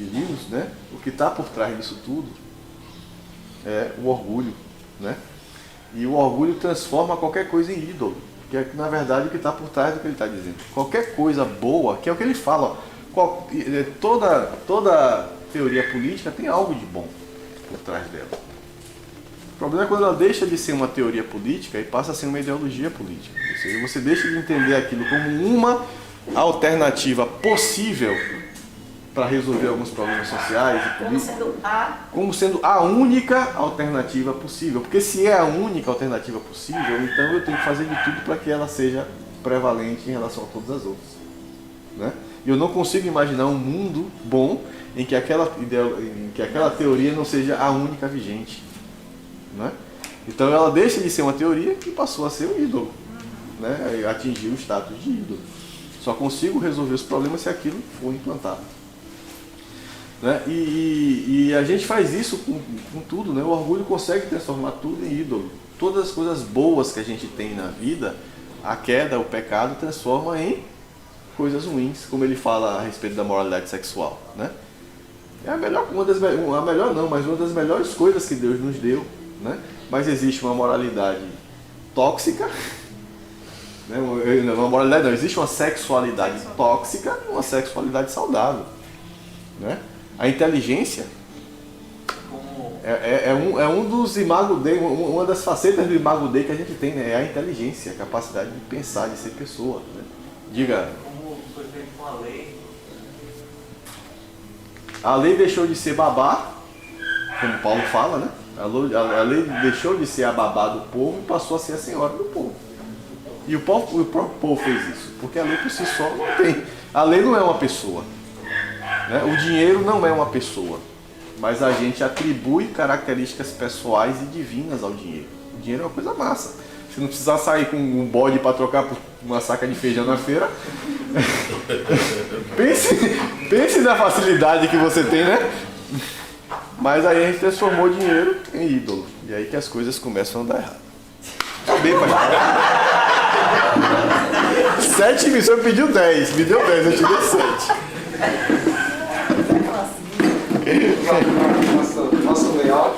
Lewis, né, o que está por trás disso tudo é o orgulho. Né? E o orgulho transforma qualquer coisa em ídolo, que é na verdade o que está por trás do que ele está dizendo. Qualquer coisa boa, que é o que ele fala, toda teoria política tem algo de bom por trás dela. O problema é quando ela deixa de ser uma teoria política e passa a ser uma ideologia política. Ou seja, você deixa de entender aquilo como uma alternativa possível para resolver alguns problemas sociais e políticos, como sendo a única alternativa possível. Porque se é a única alternativa possível, então eu tenho que fazer de tudo para que ela seja prevalente em relação a todas as outras. Né? E eu não consigo imaginar um mundo bom em que aquela teoria não seja a única vigente. Né? Então ela deixa de ser uma teoria e passou a ser um ídolo, né? Atingiu o status de ídolo. Só consigo resolver os problemas se aquilo for implantado. Né? E a gente faz isso com tudo, né? O orgulho consegue transformar tudo em ídolo. Todas as coisas boas que a gente tem na vida, a queda, o pecado, transforma em coisas ruins, como ele fala a respeito da moralidade sexual. Né? É uma das melhores coisas que Deus nos deu. Né? Mas existe uma moralidade tóxica, né? Uma moralidade não, existe uma sexualidade tóxica e uma sexualidade saudável. Né? A inteligência é um dos imago Dei, uma das facetas do imago Dei que a gente tem, né? É a inteligência, a capacidade de pensar, de ser pessoa. Né? Diga. Como o presidente com a lei. A lei deixou de ser babá, como Paulo fala, né? A lei deixou de ser a babá do povo e passou a ser a senhora do povo. E o próprio povo fez isso, porque a lei por si só não tem. A lei não é uma pessoa, né? O dinheiro não é uma pessoa, mas a gente atribui características pessoais e divinas ao dinheiro. O dinheiro é uma coisa massa. Se não precisar sair com um bode para trocar por uma saca de feijão na feira, pense na facilidade que você tem, né? Mas aí a gente transformou o dinheiro em ídolo. E aí que as coisas começam a dar errado. Acabei, pastor. 7 missões, pediu 10. Me deu 10, eu te dei 7. Nosso layout.